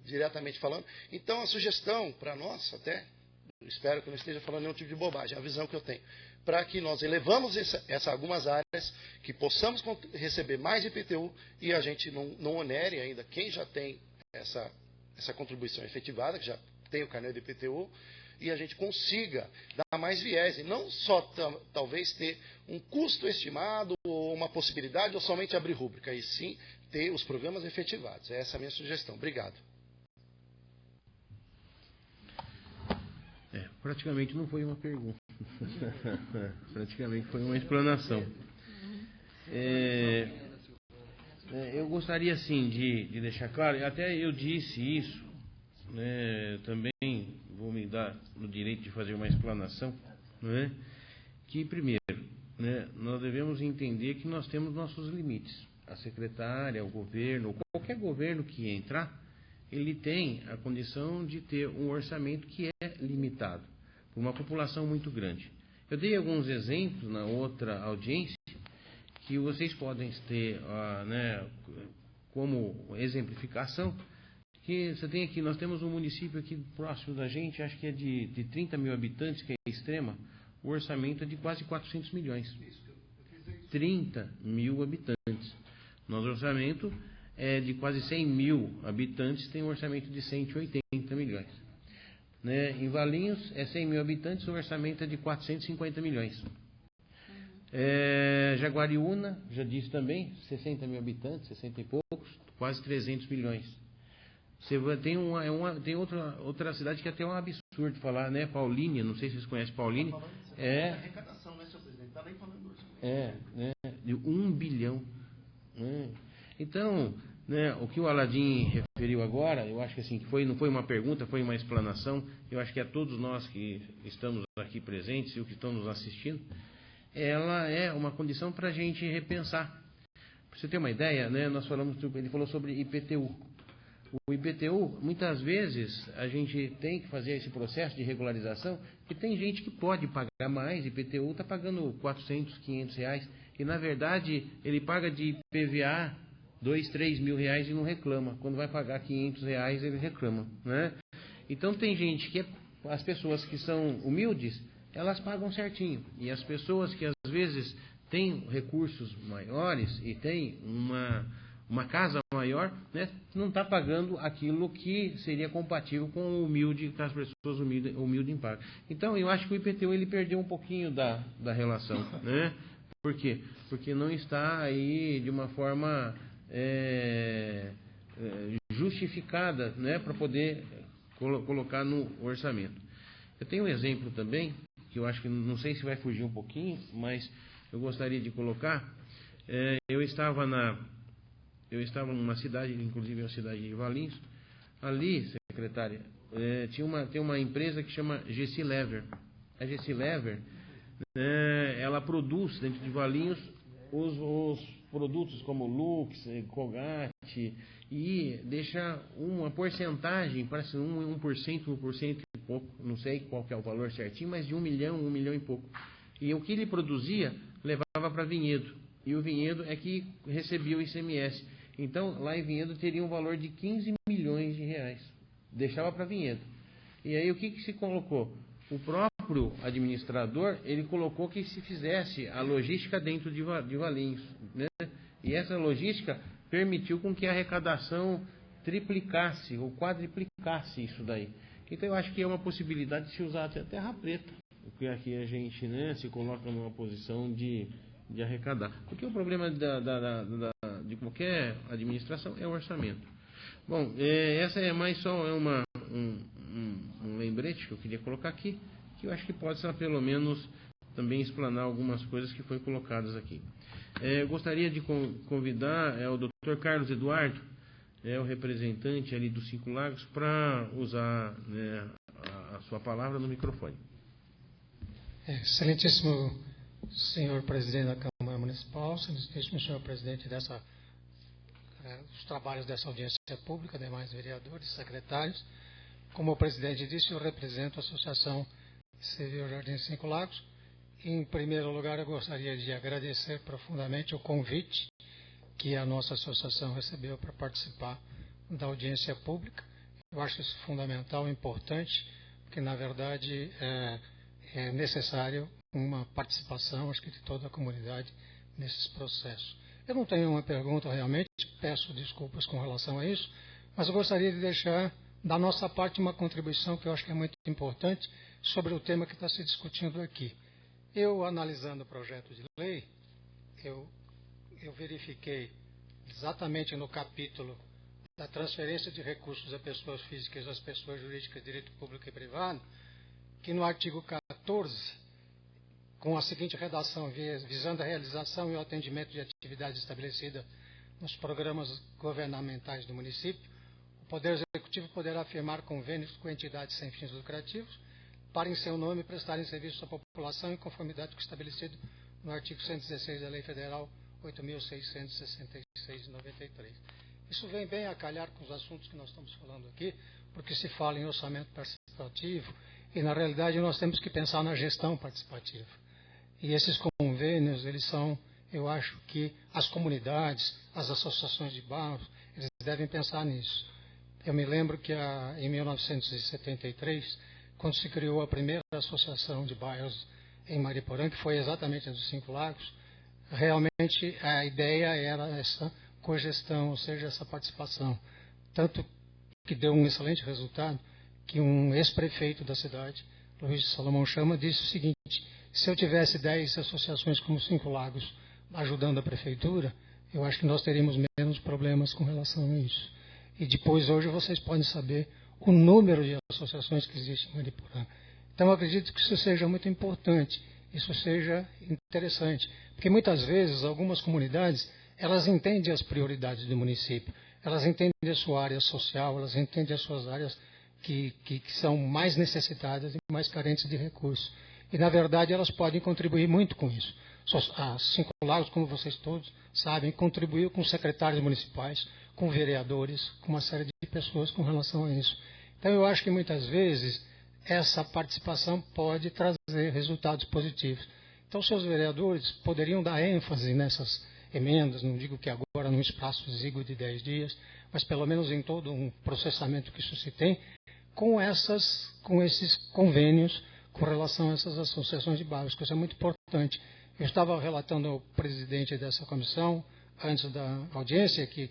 diretamente falando. Então, a sugestão para nós, até, espero que eu não esteja falando nenhum tipo de bobagem, é a visão que eu tenho, para que nós elevamos algumas áreas, que possamos receber mais IPTU e a gente não onere ainda quem já tem essa contribuição efetivada, que já tem o carnê do IPTU, e a gente consiga dar mais viés, e não só talvez ter um custo estimado, ou uma possibilidade, ou somente abrir rúbrica, e sim ter os programas efetivados. Essa é a minha sugestão. Obrigado. Praticamente não foi uma pergunta. Praticamente foi uma explanação. Eu gostaria, assim, de deixar claro, até eu disse isso, né, também vou me dar o direito de fazer uma explanação, né, que, primeiro, né, nós devemos entender que nós temos nossos limites. A secretária, o governo, qualquer governo que entrar, ele tem a condição de ter um orçamento que é limitado, por uma população muito grande. Eu dei alguns exemplos na outra audiência, que vocês podem ter, né, como exemplificação, que você tem aqui, nós temos um município aqui próximo da gente, acho que é de 30 mil habitantes, que é Extrema, o orçamento é de quase 400 milhões. 30 mil habitantes. Nosso orçamento é de quase 100 mil habitantes, tem um orçamento de 180 milhões. Né? Em Valinhos, é 100 mil habitantes, o orçamento é de 450 milhões. Jaguariúna, já disse também, 60 mil habitantes, 60 e poucos, quase 300 milhões. Você tem outra cidade que é até um absurdo falar, né? Paulínia, não sei se vocês conhecem Paulínia. Arrecadação, né, senhor presidente? Está bem falando isso. De 1 bilhão. Né? Então, né, o que o Aladim referiu agora, eu acho que assim, não foi uma pergunta, foi uma explanação. Eu acho que a todos nós que estamos aqui presentes e os que estão nos assistindo, ela é uma condição para a gente repensar. Para você ter uma ideia, né, ele falou sobre IPTU. O IPTU, muitas vezes, a gente tem que fazer esse processo de regularização, e tem gente que pode pagar mais, IPTU está pagando 400, 500 reais, e na verdade ele paga de IPVA 2, 3 mil reais e não reclama. Quando vai pagar 500 reais, ele reclama. Né? Então tem gente que, as pessoas que são humildes, elas pagam certinho, e as pessoas que às vezes têm recursos maiores e têm uma casa maior, né, não está pagando aquilo que seria compatível com o humilde, com as pessoas humilde em paga. Então, eu acho que o IPTU ele perdeu um pouquinho da relação, né? Por quê? Porque não está aí de uma forma justificada, né, para poder colocar no orçamento. Eu tenho um exemplo também, que eu acho que não sei se vai fugir um pouquinho, mas eu gostaria de colocar. Eu estava numa cidade, inclusive a cidade de Valinhos. Ali, secretária, tem uma empresa que chama GC Lever. A GC Lever, ela produz dentro de Valinhos os produtos como Lux, Colgate, e deixa uma porcentagem, parece 1% e pouco, não sei qual que é o valor certinho, mas de 1 milhão e pouco. E o que ele produzia levava para Vinhedo, e o Vinhedo é que recebia o ICMS. Então, lá em Vinhedo teria um valor de 15 milhões de reais. Deixava para Vinhedo. E aí o que se colocou? O próprio administrador, ele colocou que se fizesse a logística dentro de Valinhos, né? E essa logística permitiu com que a arrecadação triplicasse ou quadriplicasse isso daí. Então eu acho que é uma possibilidade de se usar até terra preta, porque aqui a gente, né, se coloca numa posição de arrecadar. Porque o problema de qualquer administração é o orçamento. Bom, essa é mais só um lembrete que eu queria colocar aqui, que eu acho que pode ser pelo menos também explanar algumas coisas que foram colocadas aqui. Eu gostaria de convidar o Dr. Carlos Eduardo, o representante ali dos Cinco Lagos, para usar, né, a sua palavra no microfone. Excelentíssimo senhor presidente da Câmara Municipal, excelentíssimo senhor presidente dos trabalhos dessa audiência pública, demais vereadores, secretários. Como o presidente disse, eu represento a Associação Civil Jardim Cinco Lagos. Em primeiro lugar, eu gostaria de agradecer profundamente o convite que a nossa associação recebeu para participar da audiência pública. Eu acho isso fundamental, importante, porque, na verdade, é necessário uma participação, acho que de toda a comunidade, nesses processos. Eu não tenho uma pergunta realmente, peço desculpas com relação a isso, mas eu gostaria de deixar, da nossa parte, uma contribuição que eu acho que é muito importante sobre o tema que está se discutindo aqui. Eu, analisando o projeto de lei, eu verifiquei exatamente no capítulo da transferência de recursos a pessoas físicas às pessoas jurídicas de direito público e privado, que no artigo 14, com a seguinte redação, visando a realização e o atendimento de atividades estabelecidas nos programas governamentais do município, o Poder Executivo poderá firmar convênios com entidades sem fins lucrativos para, em seu nome, prestarem serviços à população em conformidade com o estabelecido no artigo 116 da Lei Federal 8.666 de 93. Isso vem bem a calhar com os assuntos que nós estamos falando aqui, porque se fala em orçamento participativo e, na realidade, nós temos que pensar na gestão participativa. E esses convênios, eles são, eu acho que as comunidades, as associações de bairros, eles devem pensar nisso. Eu me lembro que em 1973, quando se criou a primeira associação de bairros em Mariporã, que foi exatamente a dos Cinco Lagos, realmente a ideia era essa cogestão, ou seja, essa participação. Tanto que deu um excelente resultado, que um ex-prefeito da cidade, Luiz Salomão Chama, disse o seguinte: se eu tivesse 10 associações como Cinco Lagos ajudando a prefeitura, eu acho que nós teríamos menos problemas com relação a isso. E depois, hoje, vocês podem saber o número de associações que existem em Mariporã. Então, eu acredito que isso seja muito importante, isso seja interessante, porque muitas vezes algumas comunidades, elas entendem as prioridades do município, elas entendem a sua área social, elas entendem as suas áreas que são mais necessitadas e mais carentes de recursos. E, na verdade, elas podem contribuir muito com isso. As Cinco Lagos, como vocês todos sabem, contribuiu com secretários municipais, com vereadores, com uma série de pessoas com relação a isso. Então, eu acho que muitas vezes essa participação pode trazer resultados positivos. Então, seus vereadores poderiam dar ênfase nessas emendas, não digo que agora num espaço exíguo de 10 dias, mas pelo menos em todo um processamento que isso se tem, com esses convênios com relação a essas associações de bairros, que isso é muito importante. Eu estava relatando ao presidente dessa comissão antes da audiência, que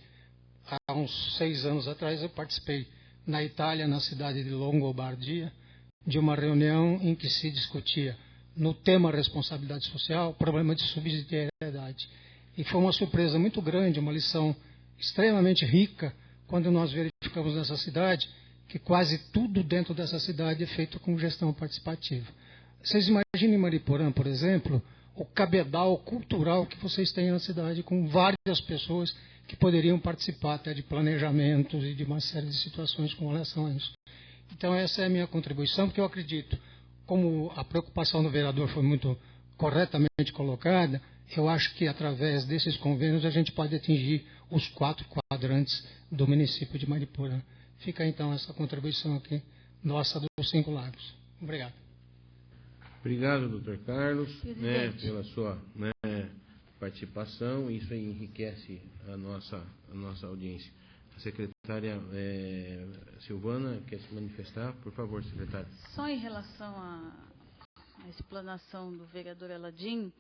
há uns 6 anos atrás eu participei na Itália, na cidade de Longobardia, de uma reunião em que se discutia no tema responsabilidade social, problema de subsidiariedade. E foi uma surpresa muito grande, uma lição extremamente rica, quando nós verificamos nessa cidade que quase tudo dentro dessa cidade é feito com gestão participativa. Vocês imaginem Mariporã, por exemplo, o cabedal cultural que vocês têm na cidade, com várias pessoas que poderiam participar até de planejamentos e de uma série de situações com relação a isso. Então essa é a minha contribuição, porque eu acredito, como a preocupação do vereador foi muito corretamente colocada, eu acho que através desses convênios a gente pode atingir os 4 quadrantes do município de Mariporã. Fica então essa contribuição aqui nossa dos 5 Lagos. Obrigado. Obrigado, doutor Carlos, pela sua participação. Isso aí enriquece a nossa audiência. A secretária Silvana quer se manifestar? Por favor, secretária. Só em relação à explanação do vereador Aladim,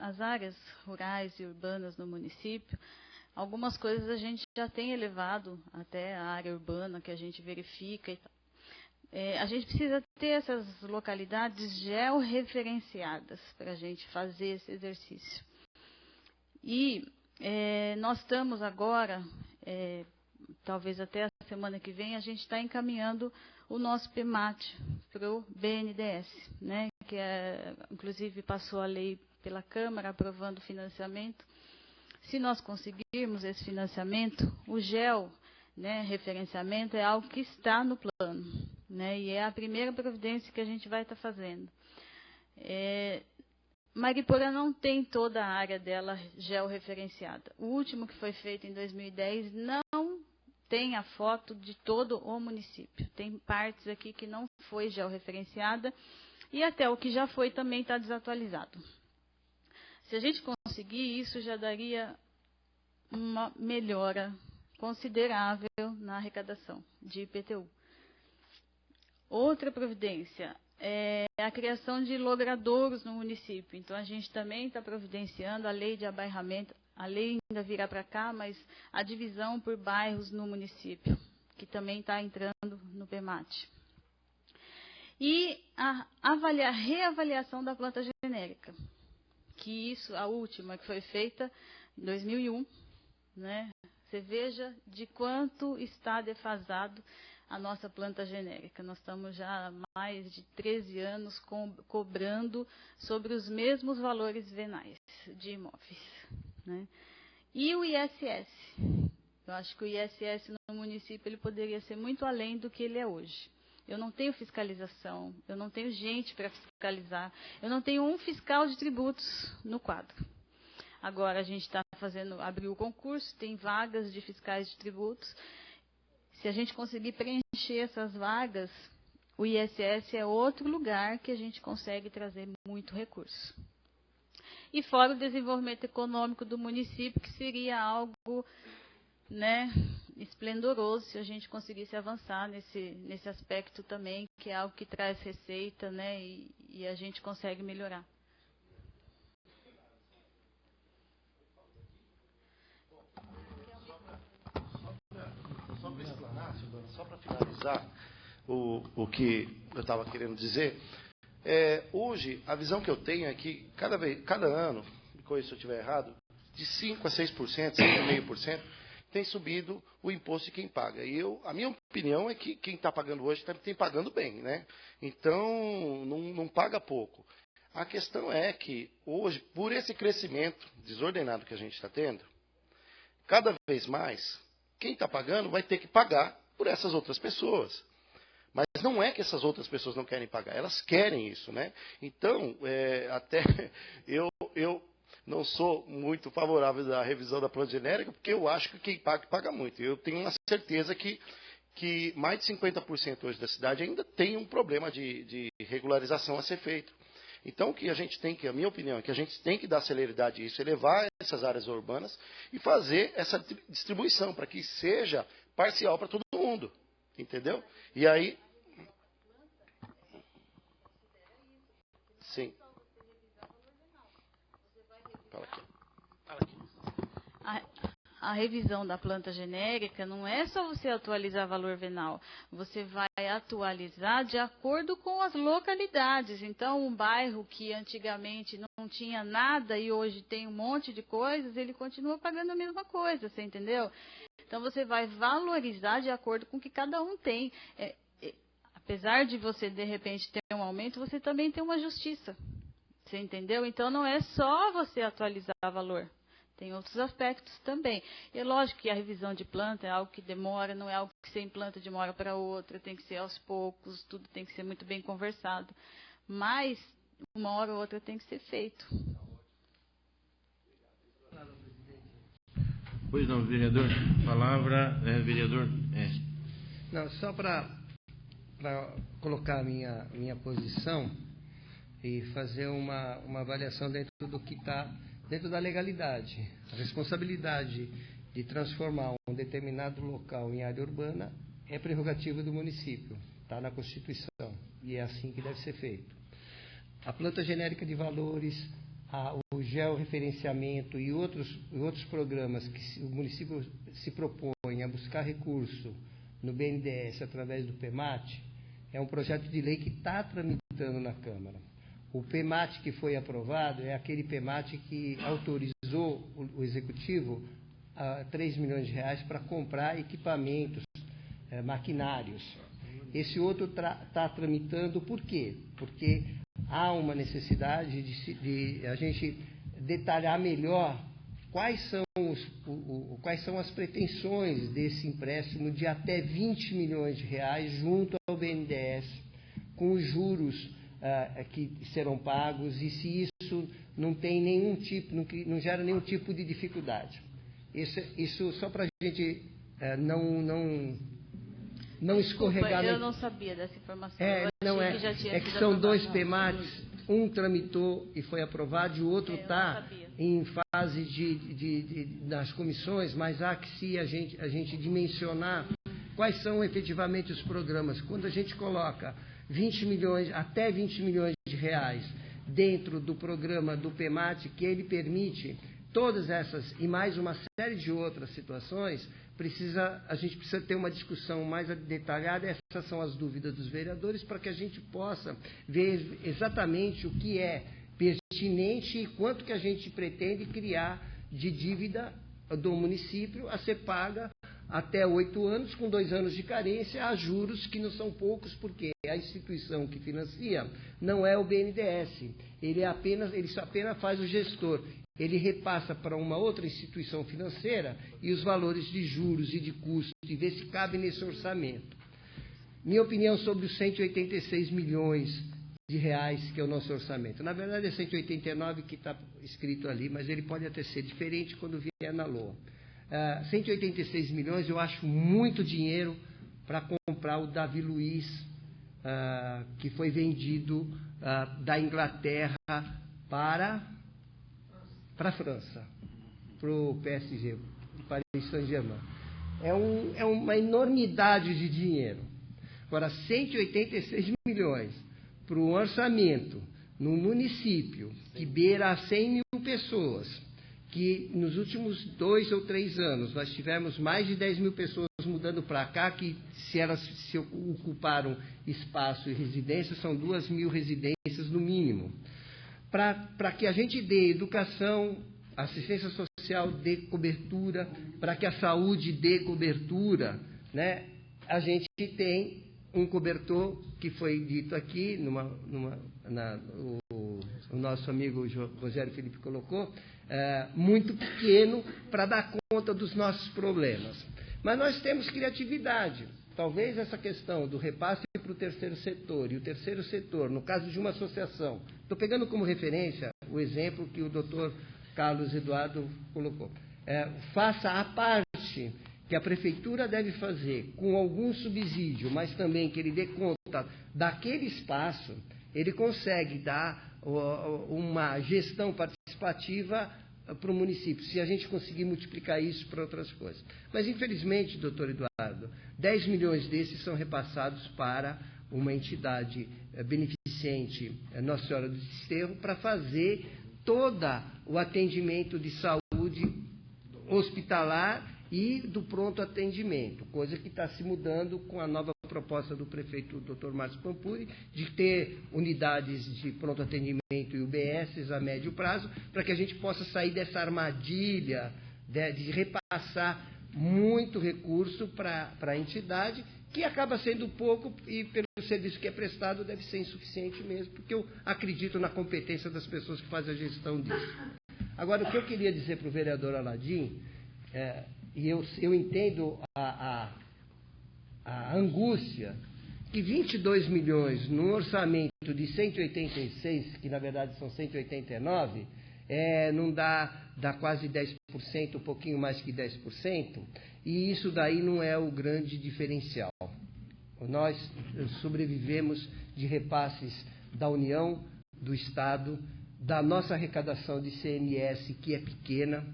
as áreas rurais e urbanas no município, algumas coisas a gente já tem elevado até a área urbana, que a gente verifica e tal. A gente precisa ter essas localidades georreferenciadas para a gente fazer esse exercício. E nós estamos agora, talvez até a semana que vem, a gente está encaminhando o nosso PMAT para o BNDES, né, que inclusive passou a lei pela Câmara aprovando o financiamento. Se nós conseguirmos esse financiamento, o referenciamento é algo que está no plano, né, e é a primeira providência que a gente vai estar fazendo. Mariporã não tem toda a área dela georreferenciada. O último que foi feito em 2010 não tem a foto de todo o município. Tem partes aqui que não foi georreferenciada e até o que já foi também está desatualizado. Se a gente conseguir, isso já daria uma melhora considerável na arrecadação de IPTU. Outra providência é a criação de logradouros no município. Então, a gente também está providenciando a lei de abairramento. A lei ainda virá para cá, mas a divisão por bairros no município, que também está entrando no PMAT. E a reavaliação da planta genérica, que isso, a última que foi feita em 2001, né? Você veja de quanto está defasado a nossa planta genérica. Nós estamos já há mais de 13 anos cobrando sobre os mesmos valores venais de imóveis, né? E o ISS. Eu acho que o ISS no município ele poderia ser muito além do que ele é hoje. Eu não tenho fiscalização, eu não tenho gente para fiscalizar, eu não tenho um fiscal de tributos no quadro. Agora a gente está abriu o concurso, tem vagas de fiscais de tributos. Se a gente conseguir preencher essas vagas, o ISS é outro lugar que a gente consegue trazer muito recurso. E fora o desenvolvimento econômico do município, que seria algo, né, esplendoroso se a gente conseguisse avançar nesse aspecto também, que é algo que traz receita, né, e a gente consegue melhorar. Só para finalizar o que eu estava querendo dizer, hoje a visão que eu tenho é que cada ano, me corrija se eu estiver errado, de 5% a 6%, 5,5%, tem subido o imposto de quem paga. E a minha opinião é que quem está pagando hoje tem pagando bem, né? Então, não paga pouco. A questão é que hoje, por esse crescimento desordenado que a gente está tendo, cada vez mais, quem está pagando vai ter que pagar por essas outras pessoas. Mas não é que essas outras pessoas não querem pagar, elas querem isso, né? Então, até eu não sou muito favorável da revisão da planta genérica, porque eu acho que quem paga, paga muito. Eu tenho uma certeza que mais de 50% hoje da cidade ainda tem um problema de regularização a ser feito. Então, o que a gente tem que, a minha opinião, é que a gente tem que dar celeridade a isso, elevar essas áreas urbanas e fazer essa distribuição para que seja parcial para todo mundo, entendeu? E aí... Sim. a revisão da planta genérica não é só você atualizar valor venal, você vai atualizar de acordo com as localidades. Então, um bairro que antigamente não tinha nada e hoje tem um monte de coisas, ele continua pagando a mesma coisa, você entendeu? Então, você vai valorizar de acordo com o que cada um tem. Apesar de você, de repente, ter um aumento, você também tem uma justiça. Você entendeu? Então, não é só você atualizar o valor. Tem outros aspectos também. E é lógico que a revisão de planta é algo que demora, não é algo que você implanta de uma hora para outra, tem que ser aos poucos, tudo tem que ser muito bem conversado. Mas, uma hora ou outra tem que ser feito. Pois não, vereador. Palavra, vereador. Não, só para colocar a minha posição e fazer uma avaliação dentro do que está dentro da legalidade. A responsabilidade de transformar um determinado local em área urbana é prerrogativa do município, está na Constituição, e é assim que deve ser feito. A planta genérica de valores, o georreferenciamento e outros programas que o município se propõe a buscar recurso no BNDES através do PEMAT, é um projeto de lei que está tramitando na Câmara. O PEMAT que foi aprovado é aquele PEMAT que autorizou o Executivo a R$3 milhões para comprar equipamentos, maquinários. Esse outro está tramitando por quê? Porque há uma necessidade de a gente detalhar melhor quais são as pretensões desse empréstimo de até R$20 milhões junto ao BNDES, com os juros que serão pagos, e se isso não tem nenhum tipo, não gera nenhum tipo de dificuldade. Isso só para a gente não escorregar. Eu não sabia dessa informação. Que são dois PEMATs, um tramitou e foi aprovado, e o outro está em fase das comissões, mas há que se a gente dimensionar quais são efetivamente os programas. Quando a gente coloca até 20 milhões de reais dentro do programa do PEMAT, que ele permite todas essas e mais uma série de outras situações, a gente precisa ter uma discussão mais detalhada. Essas são as dúvidas dos vereadores, para que a gente possa ver exatamente o que é pertinente e quanto que a gente pretende criar de dívida do município a ser paga até 8 anos, com 2 anos de carência, a juros que não são poucos, porque a instituição que financia não é o BNDES, ele só apenas faz o gestor, ele repassa para uma outra instituição financeira e os valores de juros e de custo, e vê se cabe nesse orçamento. Minha opinião sobre os 186 milhões de reais que é o nosso orçamento. Na verdade é 189 que está escrito ali, mas ele pode até ser diferente quando vier na LOA. 186 milhões eu acho muito dinheiro para comprar o Davi Luiz, que foi vendido da Inglaterra para a França, para o PSG, para o Paris Saint-Germain. É uma enormidade de dinheiro. Agora, 186 milhões para um orçamento no município que beira a 100 mil pessoas, que nos últimos 2 ou 3 anos nós tivemos mais de 10 mil pessoas mudando para cá, que se elas ocuparam espaço e residência, são 2 mil residências no mínimo. Para que a gente dê educação, assistência social dê cobertura, para que a saúde dê cobertura, né? A gente tem um cobertor que foi dito aqui, o nosso amigo Rogério Felipe colocou, muito pequeno para dar conta dos nossos problemas. Mas nós temos criatividade. Talvez essa questão do repasse para o terceiro setor, e o terceiro setor, no caso de uma associação, estou pegando como referência o exemplo que o doutor Carlos Eduardo colocou, faça a parte que a prefeitura deve fazer com algum subsídio, mas também que ele dê conta daquele espaço, ele consegue dar uma gestão participativa para o município, se a gente conseguir multiplicar isso para outras coisas. Mas, infelizmente, doutor Eduardo, 10 milhões desses são repassados para uma entidade beneficente, Nossa Senhora do Desterro, para fazer todo o atendimento de saúde hospitalar e do pronto atendimento, coisa que está se mudando com a nova proposta do prefeito Dr. Márcio Pampuri, de ter unidades de pronto atendimento e UBSs a médio prazo, para que a gente possa sair dessa armadilha de repassar muito recurso para a entidade, que acaba sendo pouco e pelo serviço que é prestado deve ser insuficiente mesmo, porque eu acredito na competência das pessoas que fazem a gestão disso. Agora, o que eu queria dizer para o vereador Aladim, e eu entendo a angústia, que 22 milhões num orçamento de 186, que na verdade são 189, não dá quase 10%, um pouquinho mais que 10%, e isso daí não é o grande diferencial. Nós sobrevivemos de repasses da União, do Estado, da nossa arrecadação de CMS, que é pequena.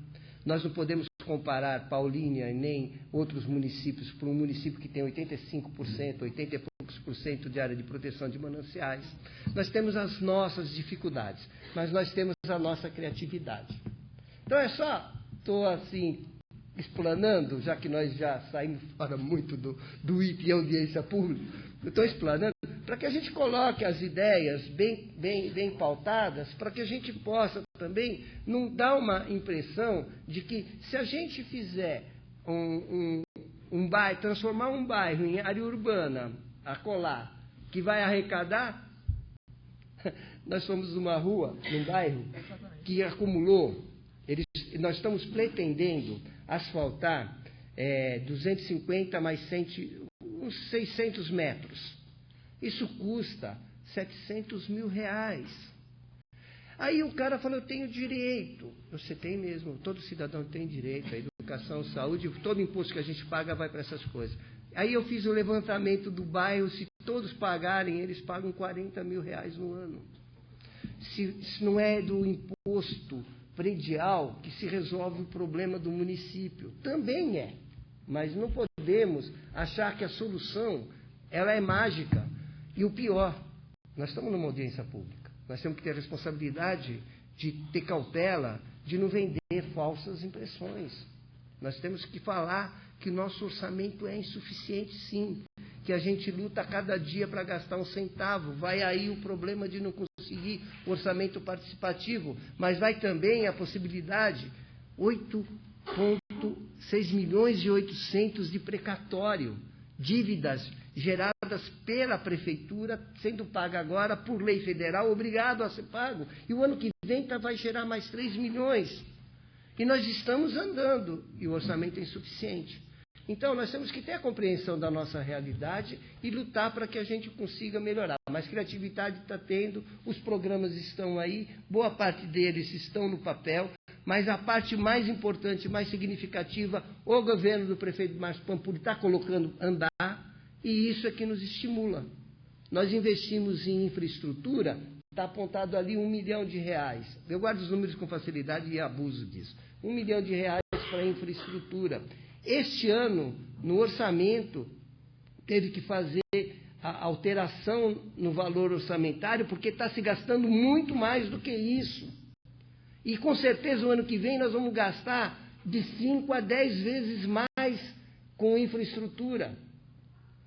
Nós não podemos comparar Paulínia nem outros municípios para um município que tem 85%, 80 e poucos por cento de área de proteção de mananciais. Nós temos as nossas dificuldades, mas nós temos a nossa criatividade. Então estou assim, explanando, já que nós já saímos fora muito do IP e audiência pública, eu estou explanando para que a gente coloque as ideias bem pautadas, para que a gente possa também não dar uma impressão de que se a gente fizer um bairro, transformar um bairro em área urbana, acolá, que vai arrecadar, nós somos uma rua, num bairro, que acumulou, nós estamos pretendendo asfaltar 250 mais 100, uns 600 metros. Isso custa R$700 mil. Aí o cara fala, eu tenho direito. Você tem mesmo, todo cidadão tem direito à educação, saúde, todo imposto que a gente paga vai para essas coisas. Aí eu fiz o levantamento do bairro, se todos pagarem, eles pagam R$40 mil no ano. Se não é do imposto predial que se resolve o problema do município. Também é, mas não podemos achar que a solução ela é mágica. E o pior, nós estamos numa audiência pública. Nós temos que ter a responsabilidade de ter cautela, de não vender falsas impressões. Nós temos que falar que o nosso orçamento é insuficiente, sim. Que a gente luta cada dia para gastar um centavo. Vai aí o problema de não conseguir orçamento participativo, mas vai também a possibilidade 8,6 milhões e 800 de precatório. Dívidas geradas pela prefeitura, sendo paga agora por lei federal, obrigado a ser pago. E o ano que vem vai gerar mais 3 milhões. E nós estamos andando, e o orçamento é insuficiente. Então, nós temos que ter a compreensão da nossa realidade e lutar para que a gente consiga melhorar. Mas criatividade está tendo, os programas estão aí, boa parte deles estão no papel, mas a parte mais importante, mais significativa, o governo do prefeito Márcio Pampuri está colocando andar, e isso é que nos estimula. Nós investimos em infraestrutura, está apontado ali R$1 milhão. Eu guardo os números com facilidade e abuso disso. R$1 milhão para infraestrutura. Este ano, no orçamento, teve que fazer a alteração no valor orçamentário, porque está se gastando muito mais do que isso. E com certeza o ano que vem nós vamos gastar de 5 a 10 vezes mais com infraestrutura.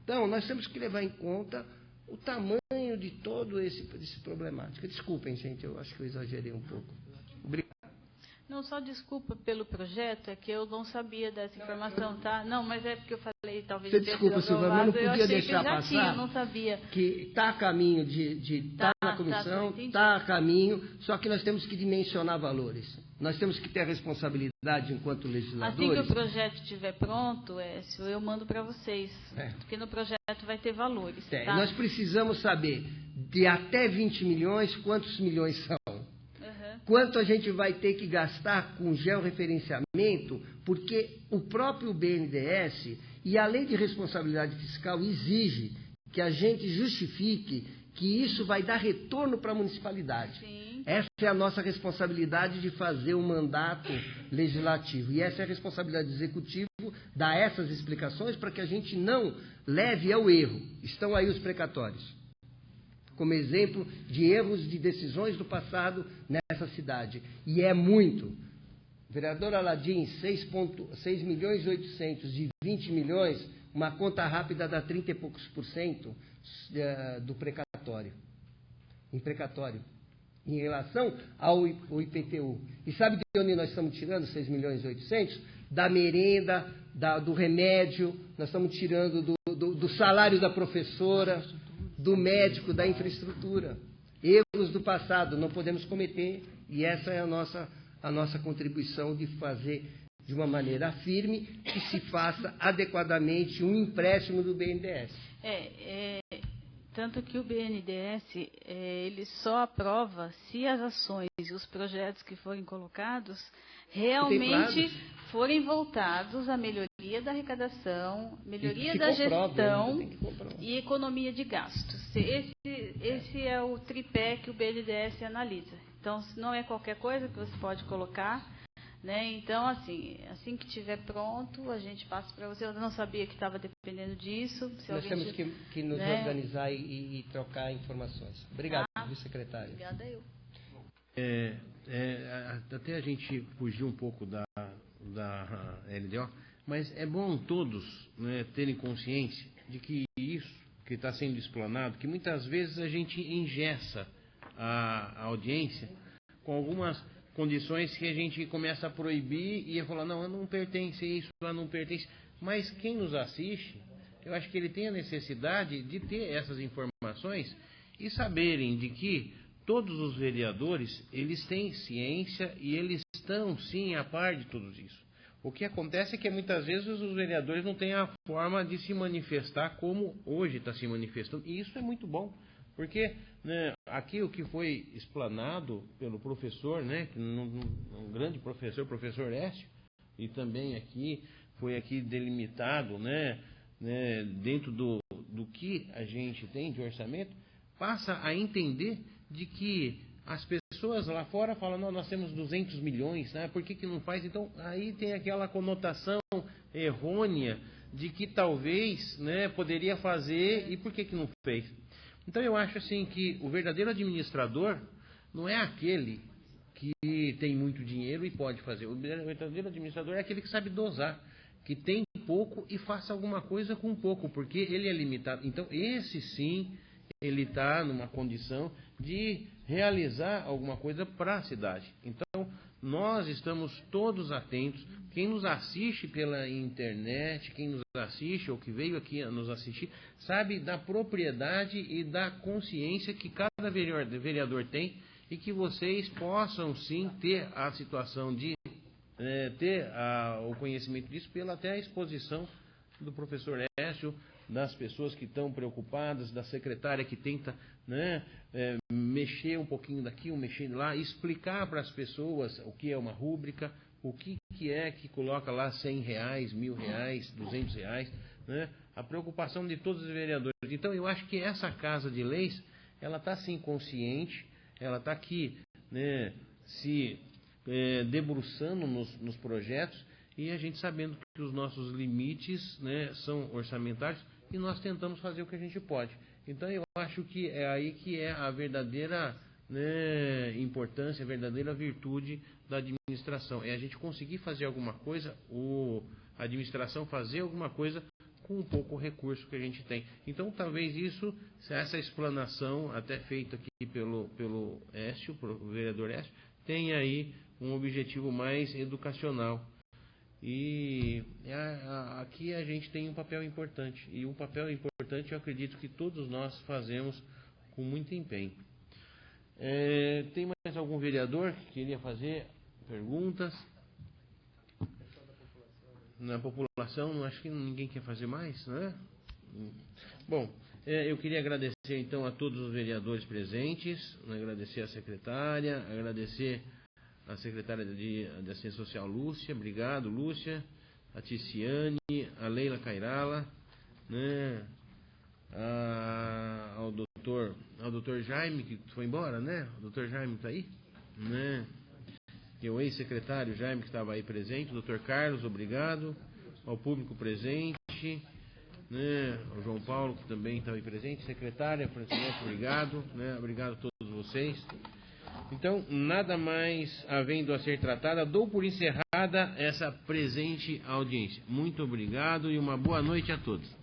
Então, nós temos que levar em conta o tamanho de todo esse problemática. Desculpem, gente, eu acho que eu exagerei um pouco. Obrigado. Não, só desculpa pelo projeto, é que eu não sabia dessa informação, tá? Não, mas é porque eu falei, talvez... Você desculpa, Silvana, eu não podia deixar passar. Tinha, não sabia. Que está a caminho de estar na comissão, está a caminho, só que nós temos que dimensionar valores. Nós temos que ter a responsabilidade enquanto legisladores. Assim que o projeto estiver pronto, eu mando para vocês, porque no projeto vai ter valores. Tá? Nós precisamos saber, de até 20 milhões, quantos milhões são? Quanto a gente vai ter que gastar com georreferenciamento, porque o próprio BNDES e a Lei de Responsabilidade Fiscal exige que a gente justifique que isso vai dar retorno para a municipalidade. Sim. Essa é a nossa responsabilidade de fazer um mandato legislativo. E essa é a responsabilidade do Executivo, dar essas explicações para que a gente não leve ao erro. Estão aí os precatórios, como exemplo de erros de decisões do passado nessa cidade. E é muito. Vereador Aladim, 6 milhões e 800 de 20 milhões, uma conta rápida dá 30 e poucos % do precatório. Em precatório. Em relação ao IPTU. E sabe de onde nós estamos tirando 6 milhões e 800? Da merenda, do remédio, nós estamos tirando do salário da professora, do médico, da infraestrutura. Erros do passado não podemos cometer, e essa é a nossa contribuição de fazer de uma maneira firme que se faça adequadamente um empréstimo do BNDES. Tanto que o BNDES ele só aprova se as ações e os projetos que forem colocados realmente forem voltados à melhoria da arrecadação, melhoria da gestão e economia de gastos. Esse é o tripé que o BNDES analisa. Então, não é qualquer coisa que você pode colocar, né? Então, assim que estiver pronto, a gente passa para você. Eu não sabia que estava dependendo disso. Nós temos que nos organizar e trocar informações. Obrigado, vice-secretário. Obrigada eu. Até a gente fugiu um pouco da LDO, mas é bom todos, né, terem consciência de que isso que está sendo explanado, que muitas vezes a gente engessa a audiência com algumas condições que a gente começa a proibir e a falar, não pertence isso, não pertence. Mas quem nos assiste, eu acho que ele tem a necessidade de ter essas informações e saberem de que todos os vereadores, eles têm ciência e eles estão, sim, a par de tudo isso. O que acontece é que muitas vezes os vereadores não têm a forma de se manifestar como hoje está se manifestando. E isso é muito bom, porque, né, aqui o que foi explanado pelo professor, né, um grande professor, professor Écio, e também foi aqui delimitado, né, dentro do que a gente tem de orçamento, passa a entender de que as pessoas lá fora falam, não, nós temos 200 milhões, né? Por que não faz? Então, aí tem aquela conotação errônea de que talvez, né, poderia fazer e por que não fez? Então, eu acho assim que o verdadeiro administrador não é aquele que tem muito dinheiro e pode fazer. O verdadeiro administrador é aquele que sabe dosar, que tem pouco e faça alguma coisa com pouco, porque ele é limitado. Então, esse sim, ele está numa condição de realizar alguma coisa para a cidade. Então, nós estamos todos atentos. Quem nos assiste pela internet, quem nos assiste ou que veio aqui nos assistir, sabe da propriedade e da consciência que cada vereador tem e que vocês possam sim ter a situação de ter o conhecimento disso pela até a exposição do professor Écio, das pessoas que estão preocupadas, da secretária que tenta, né, mexer um pouquinho daqui, mexer lá, explicar para as pessoas o que é uma rúbrica, o que é que coloca lá R$100, R$1.000, R$200, né? A preocupação de todos os vereadores. Então, eu acho que essa Casa de Leis, ela está sim consciente, ela está aqui, né, se debruçando nos projetos e a gente sabendo que os nossos limites, né, são orçamentários e nós tentamos fazer o que a gente pode. Então eu acho que é aí que é a verdadeira, né, importância, a verdadeira virtude da administração. É a gente conseguir fazer alguma coisa, a administração fazer alguma coisa com o pouco recurso que a gente tem. Então talvez essa explanação até feita aqui pelo Écio, o vereador Écio, tenha aí um objetivo mais educacional. E aqui a gente tem um papel importante. E um papel importante eu acredito que todos nós fazemos com muito empenho. Tem mais algum vereador que queria fazer perguntas? Na população, acho que ninguém quer fazer mais, não é? Bom, eu queria agradecer então a todos os vereadores presentes, agradecer a secretária, agradecer a secretária de Assistência Social, Lúcia, obrigado, Lúcia, a Ticiane, a Leila Cairala, né, ao doutor Jaime, que foi embora, né? O doutor Jaime está aí, né? E o ex-secretário Jaime, que estava aí presente, o doutor Carlos, obrigado, ao público presente, né? O João Paulo, que também estava aí presente, secretária, Francinete, obrigado, né? Obrigado a todos vocês. Então, nada mais havendo a ser tratada, dou por encerrado encerrada essa presente audiência. Muito obrigado e uma boa noite a todos.